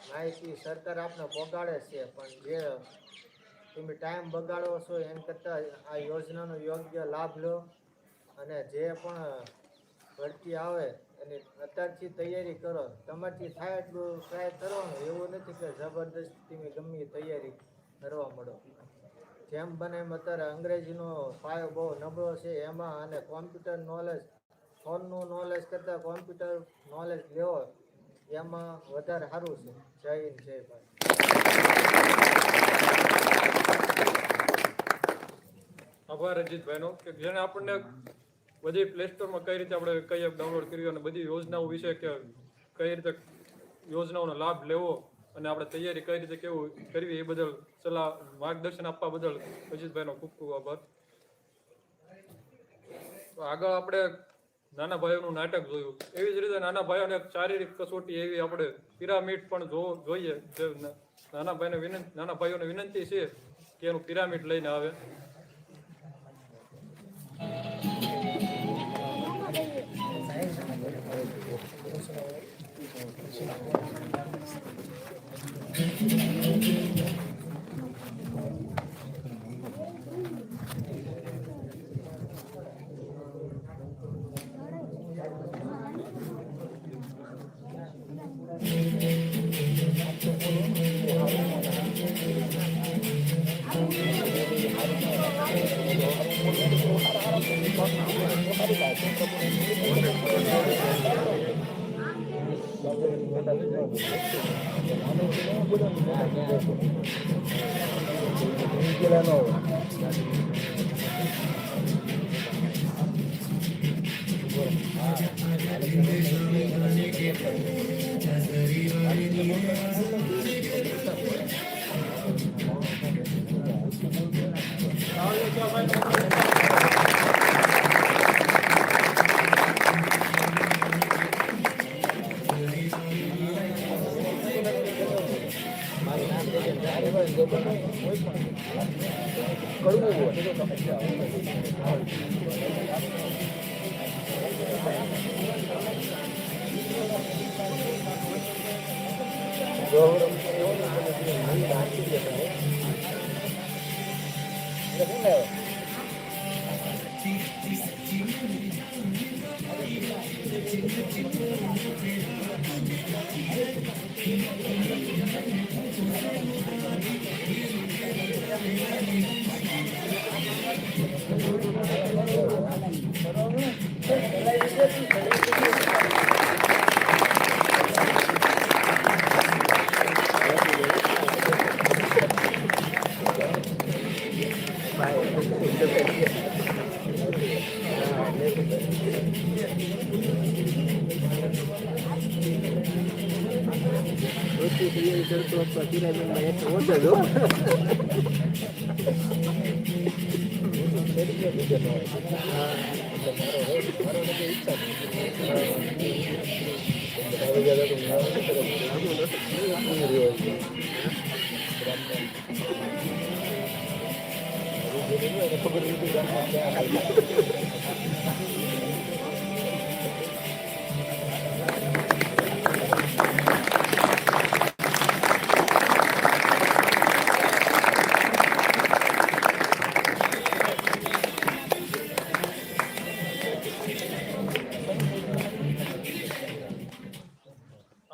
S11: માહિતી સરકાર આપને પહોંચાડે છે. પણ જે તમે ટાઈમ બગાડો છો એમ કરતાં આ યોજનાનો યોગ્ય લાભ લો અને જે પણ ભરતી આવે અને અત્યારથી તૈયારી કરો. તમારથી થાય એટલું ટ્રાય કરવાનું, એવું નથી કે જબરદસ્તી તમે ગમે તૈયારી કરવા મળો. જેમ બને એમ અત્યારે અંગ્રેજીનો પાયો બહુ નબળો છે એમાં, અને કોમ્પ્યુટર નોલેજ ફોનનું નોલેજ કરતાં કોમ્પ્યુટર નોલેજ લેવો એમાં વધારે સારું છે. જય હિન્દ, જય ભારત.
S1: આભાર અજીતભાઈનો કે જેણે આપણને બધી પ્લે સ્ટોરમાં કઈ રીતે આપણે કઈ એપ ડાઉનલોડ કરી અને બધી યોજનાઓ વિશે કે કઈ રીતે યોજનાઓનો લાભ લેવો અને આપણે તૈયારી કઈ રીતે કેવું કરવી એ બદલ સલાહ માર્ગદર્શન આપવા બદલ અજીતભાઈનો ખૂબ ખૂબ આભાર. આગળ આપણે નાના ભાઈઓનું નાટક જોયું, એવી જ રીતે નાના ભાઈઓને શારીરિક કસોટી એવી આપણે પિરામિડ પણ જોઈએ. જે નાના ભાઈઓને વિનંતી છે કે એનું પિરામિડ લઈને આવે.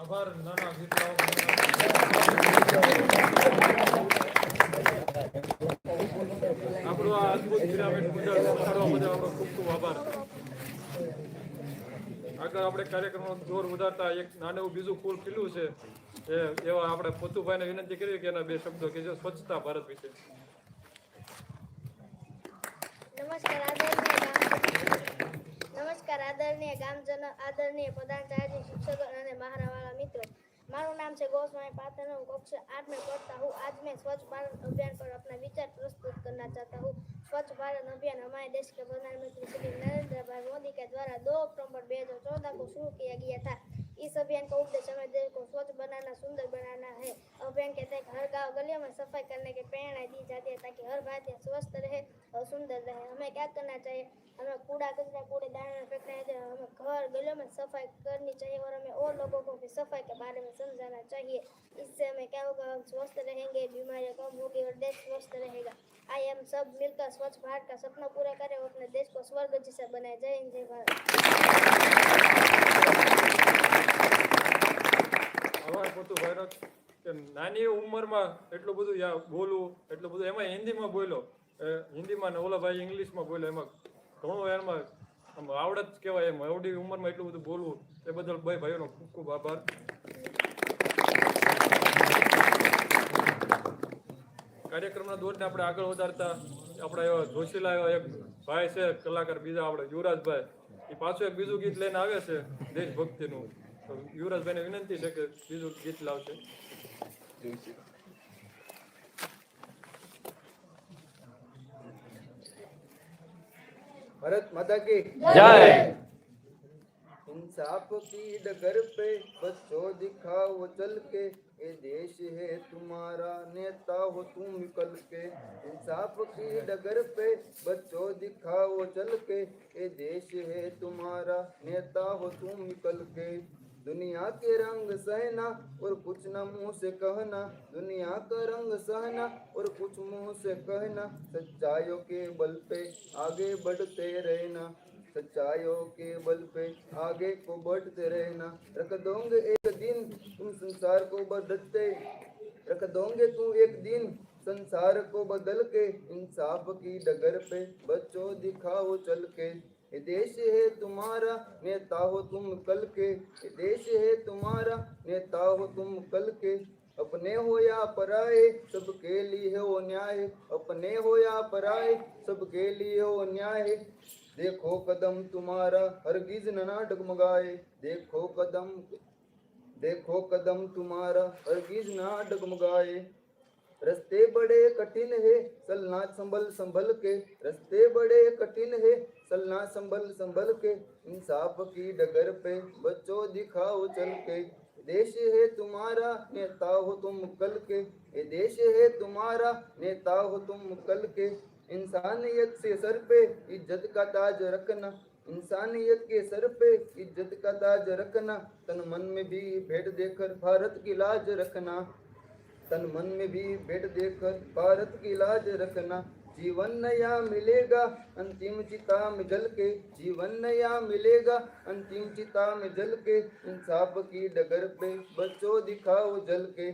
S1: આભાર નાના દીકરાઓ આપણો આ અદ્ભુત પિરામિડ મુજબ કરવા બદલ આપણો ખૂબ ખૂબ આભાર. આગળ આપણે કાર્યક્રમનો જોર વધારતા એક નાનું એવું બીજું ફૂલ ખીલ્યું છે એવા આપણે પોતુભાઈને વિનંતી કરી કે એના બે શબ્દો કે જે સ્વચ્છતા ભારત વિશે.
S3: નમસ્કાર આદરણીય ગામજનો, આદરણીય પદાધિકારી, શિક્ષકો અને મારા વાલા મિત્રો. મારું નામ છે ગોસ્વાमी पात्र, हूँ कक्षा 8 में पढ़ता हूँ। आज मैं स्वच्छ भारत अभियान पर अपना विचार प्रस्तुत करना चाहता हूँ। स्वच्छ भारत अभियान हमारे देश के प्रधानमंत्री श्री नरेंद्र भाई मोदी के द्वारा 2 अक्टूबर 2014 को शुरू किया गया था। इस अभियान का उद्देश्य हमारे देश को स्वच्छ बनाना, सुंदर बनाना है। अभियान के तहत हर गांव गलियों में सफाई करने की प्रेरणा दी जाती है ताकि हर भारतीय स्वस्थ रहे और सुंदर रहे। हमें क्या करना चाहिए? हमें कूड़ा कचरा कूड़ेदान में फेंकना चाहिए, हमें घर गलियों में सफाई करनी चाहिए और हमें और लोगों को भी सफाई के बारे में समझाना चाहिए। इससे हमें क्या होगा? हम स्वस्थ रहेंगे, बीमारियां कम होगी और देश स्वस्थ रहेगा। आइए हम सब मिलकर स्वच्छ भारत का सपना पूरा करें और अपने देश को स्वर्ग जैसा बनाए। जय हिंद, जय भारत।
S1: આભાર પોતુભાઈનો કે નાની ઉંમરમાં એટલું બધું બોલવું, એટલું બધું એમાં હિન્દીમાં બોલ્યો, હિન્દીમાં ને ઓલા ભાઈ ઇંગ્લિશમાં બોલ્યો, એમાં ઘણું એમાં આમ આવડત કહેવાય. એમ એવડી ઉંમરમાં એટલું બધું બોલવું એ બદલ બે ભાઈઓનો ખૂબ ખૂબ આભાર. કાર્યક્રમના દોરને આપણે આગળ વધારતા આપણા એવા જોશીલા એવા એક ભાઈ છે કલાકાર બીજા આપણે યુવરાજભાઈ, એ પાછું એક બીજું ગીત લઈને આવે છે દેશભક્તિનું. તો યુવરાજભાઈને વિનંતી છે કે બીજું ગીત લાવશે.
S5: भारत माता की
S4: जय।
S5: इंसाफ की डगर पे बच्चों दिखाओ चल के, ये देश है तुम्हारा, नेता हो तुम निकल के। इंसाफ की डगर पे बच्चों दिखाओ चल के, ये देश है तुम्हारा, नेता हो तुम निकल के। दुनिया के रंग सहना और कुछ न मुंह से कहना, दुनिया का रंग सहना और कुछ मुंह से कहना, सच्चाइयों के बल पे आगे बढ़ते रहना, सच्चाइयों के बल पे आगे को बढ़ते रहना। रख दोगे एक दिन तुम संसार को बदलते, रख दोगे तुम एक दिन संसार को बदल के। इंसाफ की डगर पे बच्चों दिखाओ चल के, ये देश है तुम्हारा, नेता हो तुम कल के। ये देश है तुम्हारा, नेता हो तुम कल के। अपने हो या पराए सबके लिए हो न्याय, अपने हो या पराए सबके लिए हो न्याय। देखो कदम तुम्हारा हरगिज ना डगमगाए, देखो कदम तुम्हारा हरगिज ना डगमगाए। रस्ते बड़े कठिन है चलना संभल संभल के, रस्ते बड़े कठिन है चलना संभल संभल के। इंसाफ की डगर पे बच्चों दिखाओ चल के, देश है तुम्हारा, नेता हो तुम कल के। ये देश है तुम्हारा, नेता हो तुम कल के। इंसानियत से सर पे इज्जत का ताज रखना, इंसानियत के सर पे इज्जत का ताज रखना, तन मन में भी भेंट देकर भारत की लाज रखना, तन मन में भी भेंट देकर भारत की लाज रखना। जीवन नया मिलेगा अंतिम चिता में जल के, जीवन नया मिलेगा अंतिम चिता में जल के, इंसाफ की डगर पे बच्चों दिखाओ जल के,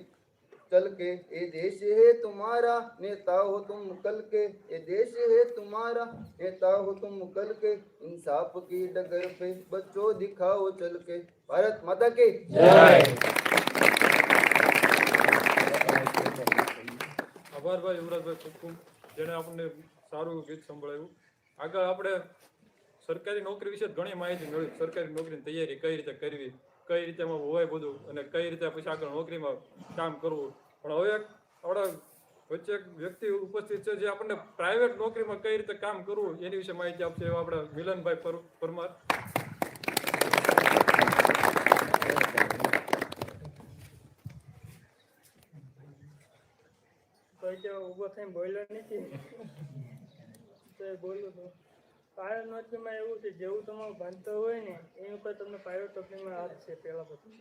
S5: चल के। ये देश है तुम्हारा नेता हो तुम कल के, ये देश है तुम्हारा नेता हो तुम कल के, इंसाफ की डगर पे बच्चों दिखाओ चल के। भारत माता की
S1: આભાર ભાઈ યુવરાજભાઈ ખૂબ ખૂબ, જેણે આપણને સારું ગીત સંભળાવ્યું. આગળ આપણે સરકારી નોકરી વિશે ઘણી માહિતી મેળવી. સરકારી નોકરીની તૈયારી કઈ રીતે કરવી, કઈ રીતે એમાં હોય બધું, અને કઈ રીતે પછી આગળ નોકરીમાં કામ કરવું. પણ હવે આપણા વચ્ચે એક વ્યક્તિ ઉપસ્થિત છે જે આપણને પ્રાઇવેટ નોકરીમાં કઈ રીતે કામ કરવું એની વિશે માહિતી આપશે. એવા આપણા મિલનભાઈ પરમાર.
S11: ઉભો થઈને બોલ્યો નથી તો બોલું તો પ્રાઇવેટ નોકરીમાં એવું છે, જેવું તમારું ભણતર હોય ને એની ઉપર તમને પ્રાઇવેટ નોકરીમાં હાથ છે પહેલા પછી.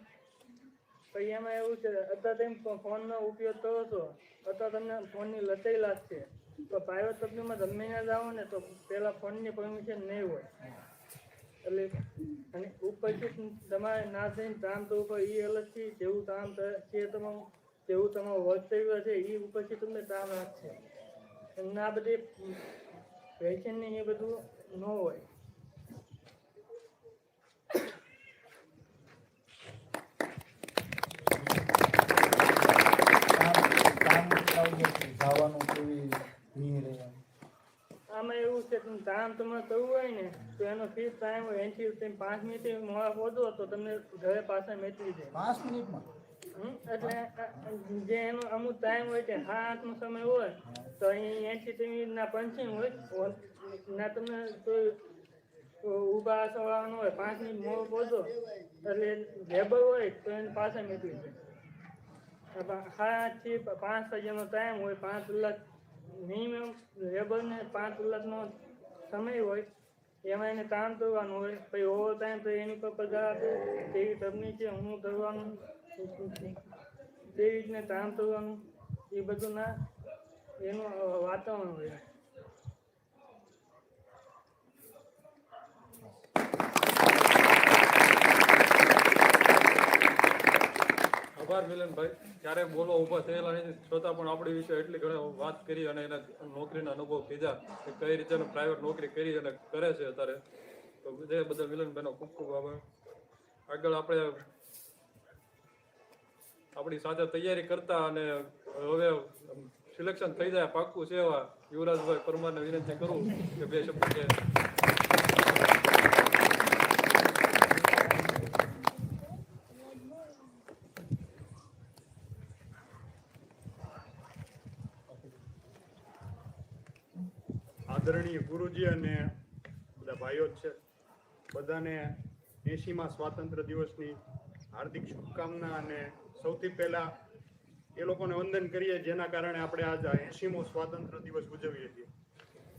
S11: પછી એમાં એવું છે, અત્યારે તમે ફોનનો ઉપયોગ કરો છો, અત્યારે તમને ફોનની લતાઈ લાગશે, તો પ્રાઇવેટ નોકરીમાં તમે ના જાઓ ને તો પહેલા ફોનની પરમિશન નહીં હોય. એટલે અને ઉપરથી તમારે ના થઈને કામ તો ઉપર એ અલગથી જેવું કામ છે તમારું, જેવું તમારું વર્તવ્ય છે એ ઉપરથી તમને કામ રાખશે. ના બધી વેચન ને એ બધું ન હોય. આમાં એવું છે કે કામ તમારે કરવું હોય ને તો એનો ફિક્સ ટાઈમ હોય. એથી તમે 5 મિનિટ મોડા પહોંચો તો તમને ઘરે પાછા મેળવી જાય 5 મિનિટમાં. એટલે જે એનો અમુક ટાઈમ હોય છે, 7નો સમય હોય તો અહીં 80 મિનિટના પંચિંગ હોય ના, તમને કોઈ ઊભા સવાનું હોય 5 મિનિટ મોડો પહોંચો એટલે લેબર હોય તો એને પાછા મેળવી જાય. 7 થી 5 વાગ્યાનો ટાઈમ હોય, 5 કલાક મિનિમમ લેબરને 5 કલાકનો સમય હોય, એમાં એને કામ કરવાનું હોય. પછી ઓવર ટાઈમ તો એની પર પગાર આપે તેવી તબની છે, હું કરવાનું તેવી રીતને કામ કરવાનું, એ બધું ના એનું વાતાવરણ હોય.
S1: આભાર મિલનભાઈ. ક્યારેક બોલો ઊભા થયેલા નથી છતાં પણ આપણી વિશે એટલી ઘણી વાત કરી અને એના નોકરીના અનુભવ કીધા કે કઈ રીતે પ્રાઇવેટ નોકરી કરી અને કરે છે અત્યારે. તો એ બદલ મિલનભાઈનો ખૂબ ખૂબ આભાર. આગળ આપણે આપણી સાથે તૈયારી કરતા અને હવે સિલેક્શન થઈ જાય પાક્કું છે એવા યુવરાજભાઈ પરમારને વિનંતી કરું કે 2 શબ્દ કહે.
S13: આદરણીય ગુરુજી અને બધા ભાઈઓ છે, બધાને 80મા સ્વાતંત્ર્ય દિવસની હાર્દિક શુભકામના. અને સૌથી પહેલા એ લોકોને વંદન કરીએ જેના કારણે આપણે આજ 80મો સ્વાતંત્ર્ય દિવસ ઉજવીએ છીએ,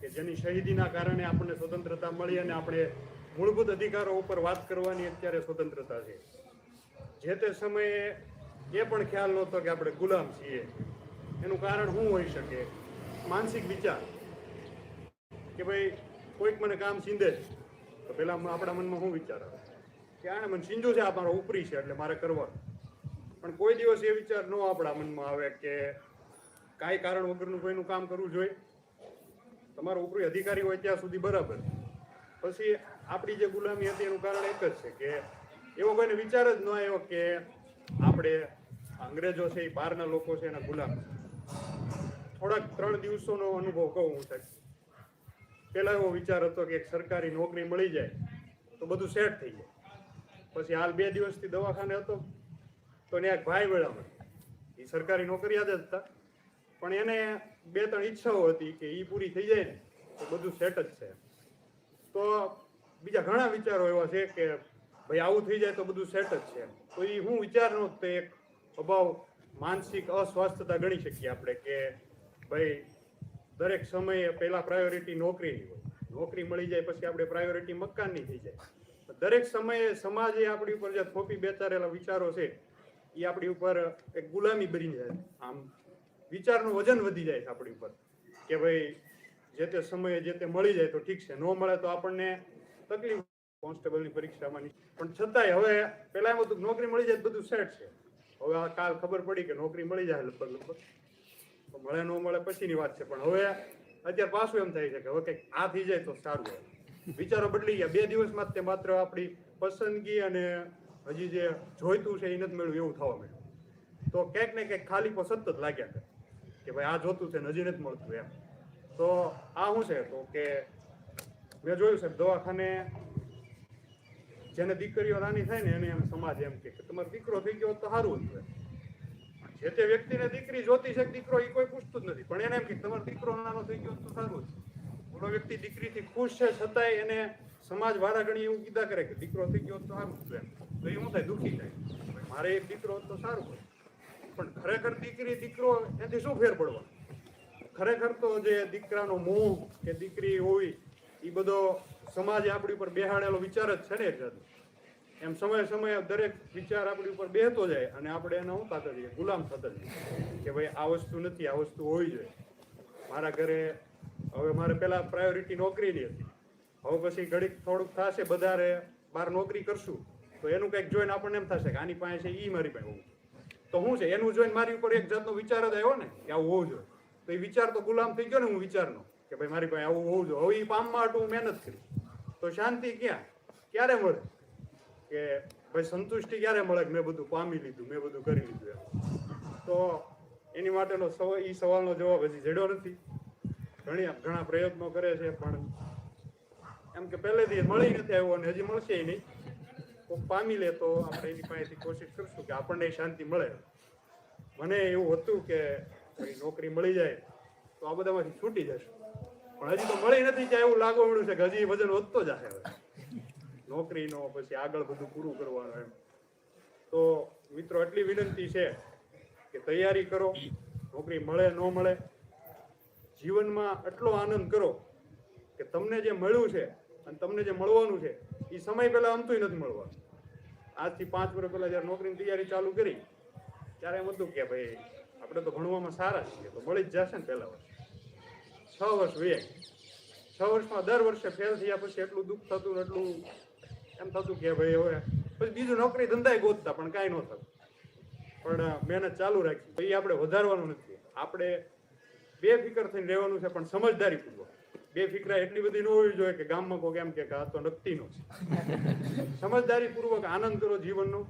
S13: કે જેની શહીદીના કારણે આપણને સ્વતંત્રતા મળી અને આપણે મૂળભૂત અધિકારો ઉપર વાત કરવાની અત્યારે સ્વતંત્રતા છે. જે તે સમયે એ પણ ખ્યાલ નહોતો કે આપણે ગુલામ છીએ. એનું કારણ શું હોઈ શકે? માનસિક વિચાર કે ભાઈ કોઈક મને કામ સીંધે તો પેલા આપણા મનમાં શું વિચાર આવે કે આને મને સીંધું છે, આ મારો ઉપરી છે એટલે મારે કરવાનું. પણ કોઈ દિવસ એ વિચાર ન આપણા મનમાં આવે કે કાંઈ કારણ વગરનું કોઈનું કામ કરવું જોઈએ. તમારો ઉપરી અધિકારી હોય ત્યાં સુધી બરાબર, પછી આપણી જે ગુલામી હતી એનું કારણ એક જ છે કે એવો કોઈને વિચાર જ ન આવ્યો કે આપણે અંગ્રેજો છે એ બહારના લોકો છે એના ગુલામ. થોડાક 3 દિવસોનો અનુભવ કહું હું સાહેબ. પહેલા એવો વિચાર હતો કે એક સરકારી નોકરી મળી જાય તો બધું સેટ થઈ જાય. પછી હાલ 2 દિવસથી દવાખાને હતો તો ને એક ભાઈ મળ્યા મને, એ સરકારી નોકરિયાત જ હતા, પણ એને 2-3 ઈચ્છાઓ હતી કે એ પૂરી થઈ જાય ને તો બધું સેટ જ છે. તો બીજા ઘણા વિચારો એવા છે કે ભાઈ આવું થઈ જાય તો બધું સેટ જ છે. તો એ હું વિચાર નહોતો, તો એક અભાવ, માનસિક અસ્વાસ્થ્યતા ગણી શકીએ આપણે કે ભાઈ દરેક સમયે પહેલા પ્રાયોરિટી નોકરીની હોય. નોકરી મળી જાય પછી આપણે પ્રાયોરિટી મકાનની થઈ જાય. દરેક સમયે સમાજે આપણી ઉપર જે થોપી બેચારેલા વિચારો છે એ આપણી ઉપર એક ગુલામી બની જાય. આમ વિચારનું વજન વધી જાય છે આપણી ઉપર કે ભાઈ જે તે સમયે જે તે મળી જાય તો ઠીક છે, ન મળે તો આપણને તકલીફ. કોન્સ્ટેબલની પરીક્ષામાં પણ છતાંય હવે પહેલા એમ હતું નોકરી મળી જાય બધું સેટ છે. હવે આ કાલ ખબર પડી કે નોકરી મળી જાય લગભગ તો મળે ન મળે પછીની વાત છે. પણ હવે અત્યારે પાછું એમ થાય છે કે હવે કંઈક આ થઈ જાય તો સારું હોય. વિચારો બદલી ગયા. 2 દિવસમાં તે માત્ર આપણી પસંદગી અને હજી જે જોઈતું છે એ નથી મળ્યું એવું થવા માંડ્યું. તો ક્યાંક ને ક્યાંક ખાલીપો સતત લાગ્યા કરે કે ભાઈ આ જોતું છે ને હજી નથી મળતું એમ. તો આ શું છે તો કે મેં જોયું છે દવાખાને જેને દીકરીઓ નાની થાય ને એને એમ સમાજ એમ કે તમારો દીકરો થઈ ગયો તો સારું હતું. જે તે વ્યક્તિને દીકરી જોતી છે દીકરો એ કોઈ પૂછતું જ નથી, પણ એને એમ કે તમારો દીકરો નાનો થઈ ગયો તો સારું હતું. ઓલો વ્યક્તિ દીકરીથી ખુશ છે છતાંય એને સમાજ વારાઘડી એવું કીધા કરે કે દીકરો થઈ ગયો તો સારું હતું એમ. તો એ શું થાય, દુઃખી થાય. મારે એક દીકરો તો સારું હોય. પણ ખરેખર દીકરી દીકરો એનાથી શું ફેર પડવા? ખરેખર તો જે દીકરાનો મોહ કે દીકરી હોવી એ બધો સમાજે આપણી ઉપર બેહાડેલો વિચાર જ છે ને એક જાતનો. એમ સમયે સમયે દરેક વિચાર આપણી ઉપર બેહતો જાય અને આપણે એને શું થતા જઈએ, ગુલામ થતા જઈએ કે ભાઈ આ વસ્તુ નથી, આ વસ્તુ હોવી જોઈએ. મારા ઘરે હવે મારે પહેલા પ્રાયોરિટી નોકરીની હતી. હવે પછી ઘડીક થોડુંક થશે બધારે બહાર નોકરી કરશું તો એનું કંઈક જોઈને આપણને એમ થશે કે આની પાસે છે એ મારી પાસે હોવું. તો શું છે એનું જોઈને મારી ઉપર એક જાતનો વિચાર જ આવ્યો ને કે આવું હોવું જોઈએ. તો એ વિચાર તો ગુલામ થઈ ગયો ને હું વિચારનો કે ભાઈ મારી પાસે આવું હોવું જોઈએ. હવે એ પામવા માટે હું મહેનત કરી તો શાંતિ ક્યારે મળે કે ભાઈ સંતુષ્ટિ ક્યારે મળે કે મેં બધું પામી લીધું, મેં બધું કરી લીધું એમ. તો એની માટેનો એ સવાલનો જવાબ હજી જડ્યો નથી. ઘણા પ્રયત્નો કરે છે પણ એમ કે પહેલેથી મળી નથી આવ્યો અને હજી મળશે નહીં. કોઈક પામી લે તો આપણે એની પાસેથી કોશિશ કરશું કે આપણને શાંતિ મળે. મને એવું હતું કે નોકરી મળી જાય તો આ બધામાંથી છૂટી જશે, પણ હજી તો મળી નથી ત્યાં એવું લાગવા મળ્યું છે કે હજી વજન વધતો જશે હવે નોકરીનો, પછી આગળ બધું પૂરું કરવાનું એમ. તો મિત્રો એટલી વિનંતી છે કે તૈયારી કરો. નોકરી મળે ન મળે જીવનમાં એટલો આનંદ કરો કે તમને જે મળ્યું છે અને તમને જે મળવાનું છે એ સમય પહેલા અમતુંય નથી મળવાનું. આજથી 5 વર્ષ પહેલા જયારે નોકરીની તૈયારી ચાલુ કરી ત્યારે એમ હતું કે ભાઈ આપણે તો ભણવામાં સારા છીએ તો મળી જ જશે ને. પહેલા વર્ષ 6 વર્ષ વહી 6 વર્ષમાં દર વર્ષે ફેલ થયા પછી એટલું દુઃખ થતું ને એટલું એમ થતું કે ભાઈ હવે પછી બીજું નોકરી ધંધાય ગોતતા પણ કાંઈ ન થતું. પણ મહેનત ચાલુ રાખી. તો એ આપણે વધારવાનું નથી. આપણે બેફિકર થઈને રહેવાનું છે પણ સમજદારીપૂર્વક. બેફિકરા એટલી બધી ન હોવી જોઈએ કે ગામમાં કોઈ એમ કે આ તો નકતીનો છે. સમજદારીપૂર્વક આનંદ કરો જીવનનો.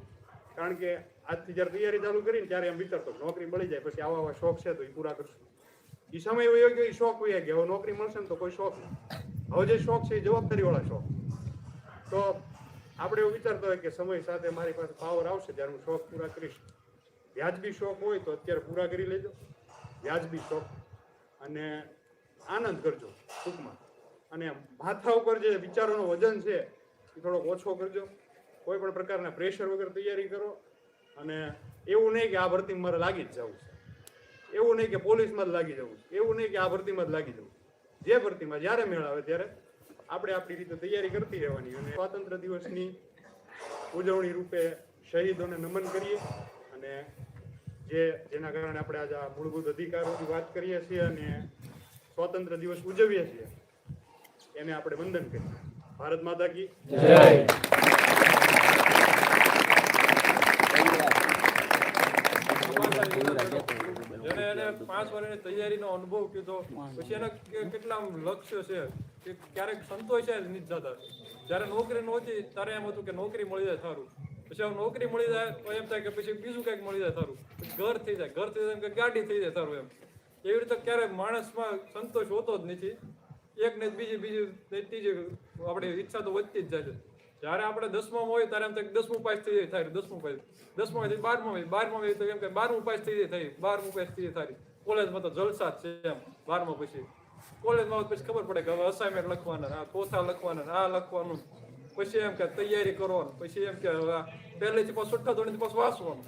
S13: કારણ કે આજથી જ્યારે તૈયારી ચાલુ કરીને ત્યારે એમ વિચારતો નોકરી મળી જાય પછી આવા શોખ છે તો એ પૂરા કરશું. એ સમય વયો ગયો, એ શોખ વયા ગયા. હવે નોકરી મળશે ને તો કોઈ શોખ નહીં. હવે જે શોખ છે એ જવાબદારીવાળા શોખ. તો આપણે એવું વિચારતો હોય કે સમય સાથે મારી પાસે પાવર આવશે ત્યારે હું શોખ પૂરા કરીશ. વ્યાજબી શોખ હોય તો અત્યારે પૂરા કરી લેજો. વ્યાજબી શોખ અને આનંદ કરજો ટૂંકમાં. અને માથા ઉપર જે વિચારોનો વજન છે એ થોડોક ઓછો કરજો. કોઈ પણ પ્રકારના પ્રેશર વગર તૈયારી કરો. અને એવું નહીં કે આ ભરતીમાં મારે લાગી જ જવું છે, એવું નહીં કે પોલીસમાં જ લાગી જવું છે, એવું નહીં કે આ ભરતીમાં જ લાગી જવું. જે ભરતીમાં જ્યારે મેળ આવે ત્યારે આપણે આપણી રીતે તૈયારી કરતી રહેવાની. અને સ્વાતંત્ર્ય દિવસની ઉજવણી રૂપે શહીદોને નમન કરીએ અને જેના કારણે આપણે આજે આ મૂળભૂત અધિકારોની વાત કરીએ છીએ અને સ્વાતંત્ર્ય દિવસ ઉજવીએ છીએ એને આપણે વંદન કરીએ. ભારત માતા કી જય.
S1: જેને એને 5 વર્ષની તૈયારીનો અનુભવ કીધો પછી એના કેટલા લક્ષ્ય છે કે ક્યારેક સંતોષ જ નથી થતા. જ્યારે નોકરી નહોતી ત્યારે એમ હતું કે નોકરી મળી જાય સારું, પછી હવે નોકરી મળી જાય તો એમ થાય કે પછી બીજું કંઈક મળી જાય સારું, ઘર થઈ જાય એમ કે ગાડી થઈ જાય સારું એમ. એવી રીતે ક્યારેય માણસમાં સંતોષ હોતો જ નથી. એક ને બીજી ત્રીજી આપણી ઈચ્છા તો વધતી જ જાય છે. જ્યારે આપણે 10માં હોય ત્યારે એમ થાય 10મું પાસ થઈ જાય થાય, 10મું પાસ 10માં 12માં હોય, 12માં હોય તો એમ કે 12મું પાસ થઈ જાય થાય, 12મું પાસ થઈ જાય થાય. કોલેજમાં તો જલસા જ છે એમ. 12માં પછી કોલેજમાં પછી ખબર પડે કે હવે અસાઇનમેન્ટ લખવાના, આ કોથા લખવાના, આ લખવાનું, પછી એમ કે તૈયારી કરવાનું, પછી એમ કે પહેલેથી પાછું છઠ્ઠા ધોરણથી પાછું વાંચવાનું,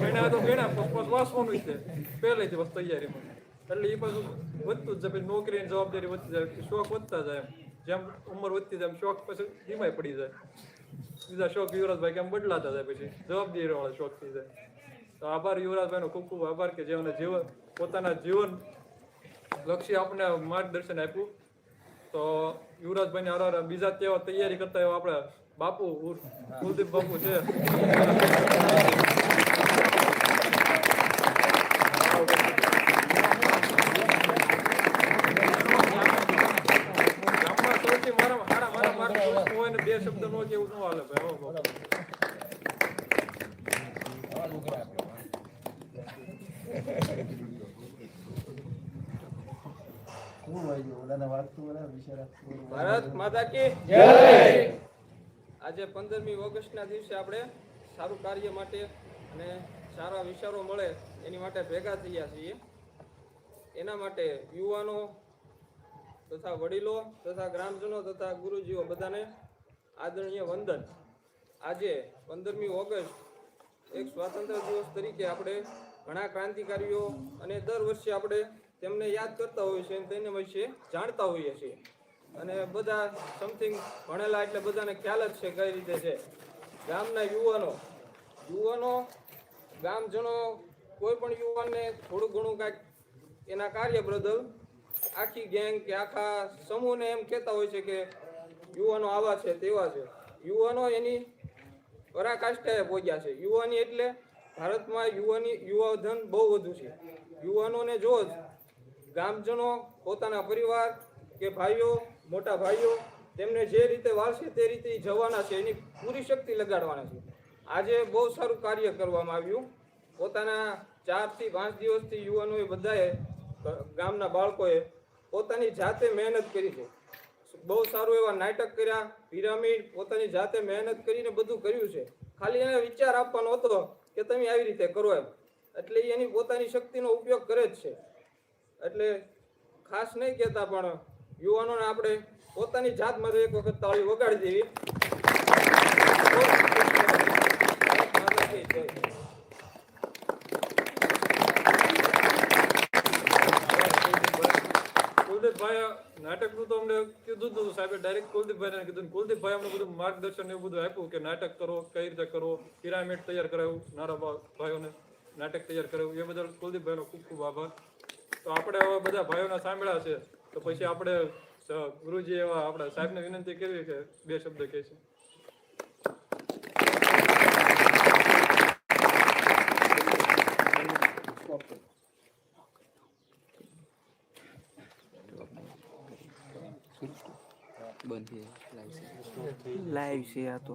S1: મહિના તો ગણ્યા પાછું વાંચવાનું છે પહેલેથી બસ તૈયારીમાં. એટલે એ પાછું વધતું જ જાય. પછી નોકરીની જવાબદારી વધતી જાય, શોખ વધતા જાય. એમ જેમ ઉંમર વધતી જાય એમ શોખ પછી ધીમાય પડી જાય. બીજા શોખ યુવરાજભાઈ કેમ બદલાતા જાય, પછી જવાબદારી વાળા શોખ થઈ જાય. તો આભાર યુવરાજભાઈનો ખૂબ ખૂબ આભાર કે જેઓને જીવન પોતાના જીવન લક્ષ્ય આપણે માર્ગદર્શન આપ્યું. તો યુવરાજભાઈને હારે બીજા તૈયારી કરતા એવા આપણે બાપુ કુલદીપ બાપુ છે. ગામમાં સૌથી મારા માર્ગ હોય ને બે શબ્દ નો કેવું ન હાલે ભાઈ.
S4: ભારત માતા કી
S2: જય.
S4: આજે 15મી ઓગસ્ટના દિવસે આપણે સારું કાર્ય માટે અને સારા વિચારો મળે એની માટે ભેગા થયા છીએ. એના માટે યુવાનો તથા વડીલો તથા ગ્રામજનો તથા ગુરુજીઓ બધાને આદરણીય વંદન. આજે 15મી ઓગસ્ટ એક સ્વાતંત્ર્ય દિવસ તરીકે આપણે ઘણા ક્રાંતિકારીઓ અને દર વર્ષે આપણે તેમને યાદ કરતા હોઈએ છીએ અને તેના વિશે જાણતા હોઈએ છીએ. અને બધા સમથિંગ ભણેલા એટલે બધાને ખ્યાલ જ છે કઈ રીતે છે. ગામના યુવાનો ગામજનો કોઈ પણ યુવાનને થોડું ઘણું કાંઈક એના કાર્ય બદલ આખી ગેંગ કે આખા સમૂહને એમ કહેતા હોય છે કે યુવાનો આવા છે તેવા છે. યુવાનો એની પરાકાષ્ઠાએ પહોંચ્યા છે. યુવાની એટલે ભારતમાં યુવાધન બહુ વધુ છે. યુવાનોને જો જ ગામજનો પોતાના પરિવાર કે ભાઈઓ મોટા ભાઈઓ તેમને જે રીતે વાળશે તે રીતે જવાના છે, એની પૂરી શક્તિ લગાડવાના છે. આજે બહુ સારું કાર્ય કરવામાં આવ્યું. પોતાના 4 થી 5 દિવસથી યુવાનોએ બધાએ ગામના બાળકોએ પોતાની જાતે મહેનત કરી છે. બહુ સારું એવા નાટક કર્યા, પિરામિડ પોતાની જાતે મહેનત કરીને બધું કર્યું છે. ખાલી એને વિચાર આપવાનો હતો કે તમે આવી રીતે કરો એમ. એટલે એની પોતાની શક્તિનો ઉપયોગ કરે જ છે. એટલે ખાસ નહીં કહેતા પણ યુવાનોને આપણે પોતાની જાત માટે એક વખત તાળી વગાડી દેવી.
S1: કુલદીપભાઈ નાટકનું તો અમને કીધું હતું સાહેબે, ડાયરેક્ટ કુલદીપભાઈને કીધું. કુલદીપભાઈ અમને બધું માર્ગદર્શન એવું બધું આપ્યું કે નાટક કરો, કઈ રીતે કરો, પિરામિડ તૈયાર કરાવ્યું, નાના ભાઈઓને નાટક તૈયાર કરાવ્યું. એ બદલ કુલદીપભાઈનો ખૂબ ખૂબ આભાર. તો આપણે હવે બધા ભાઈઓના સાંભળ્યા છે તો પછી આપણે ગુરુજી એવા આપણા સાહેબને વિનંતી કરવી કે 2 શબ્દ કહે છે.
S2: લાઈવ છે આ તો.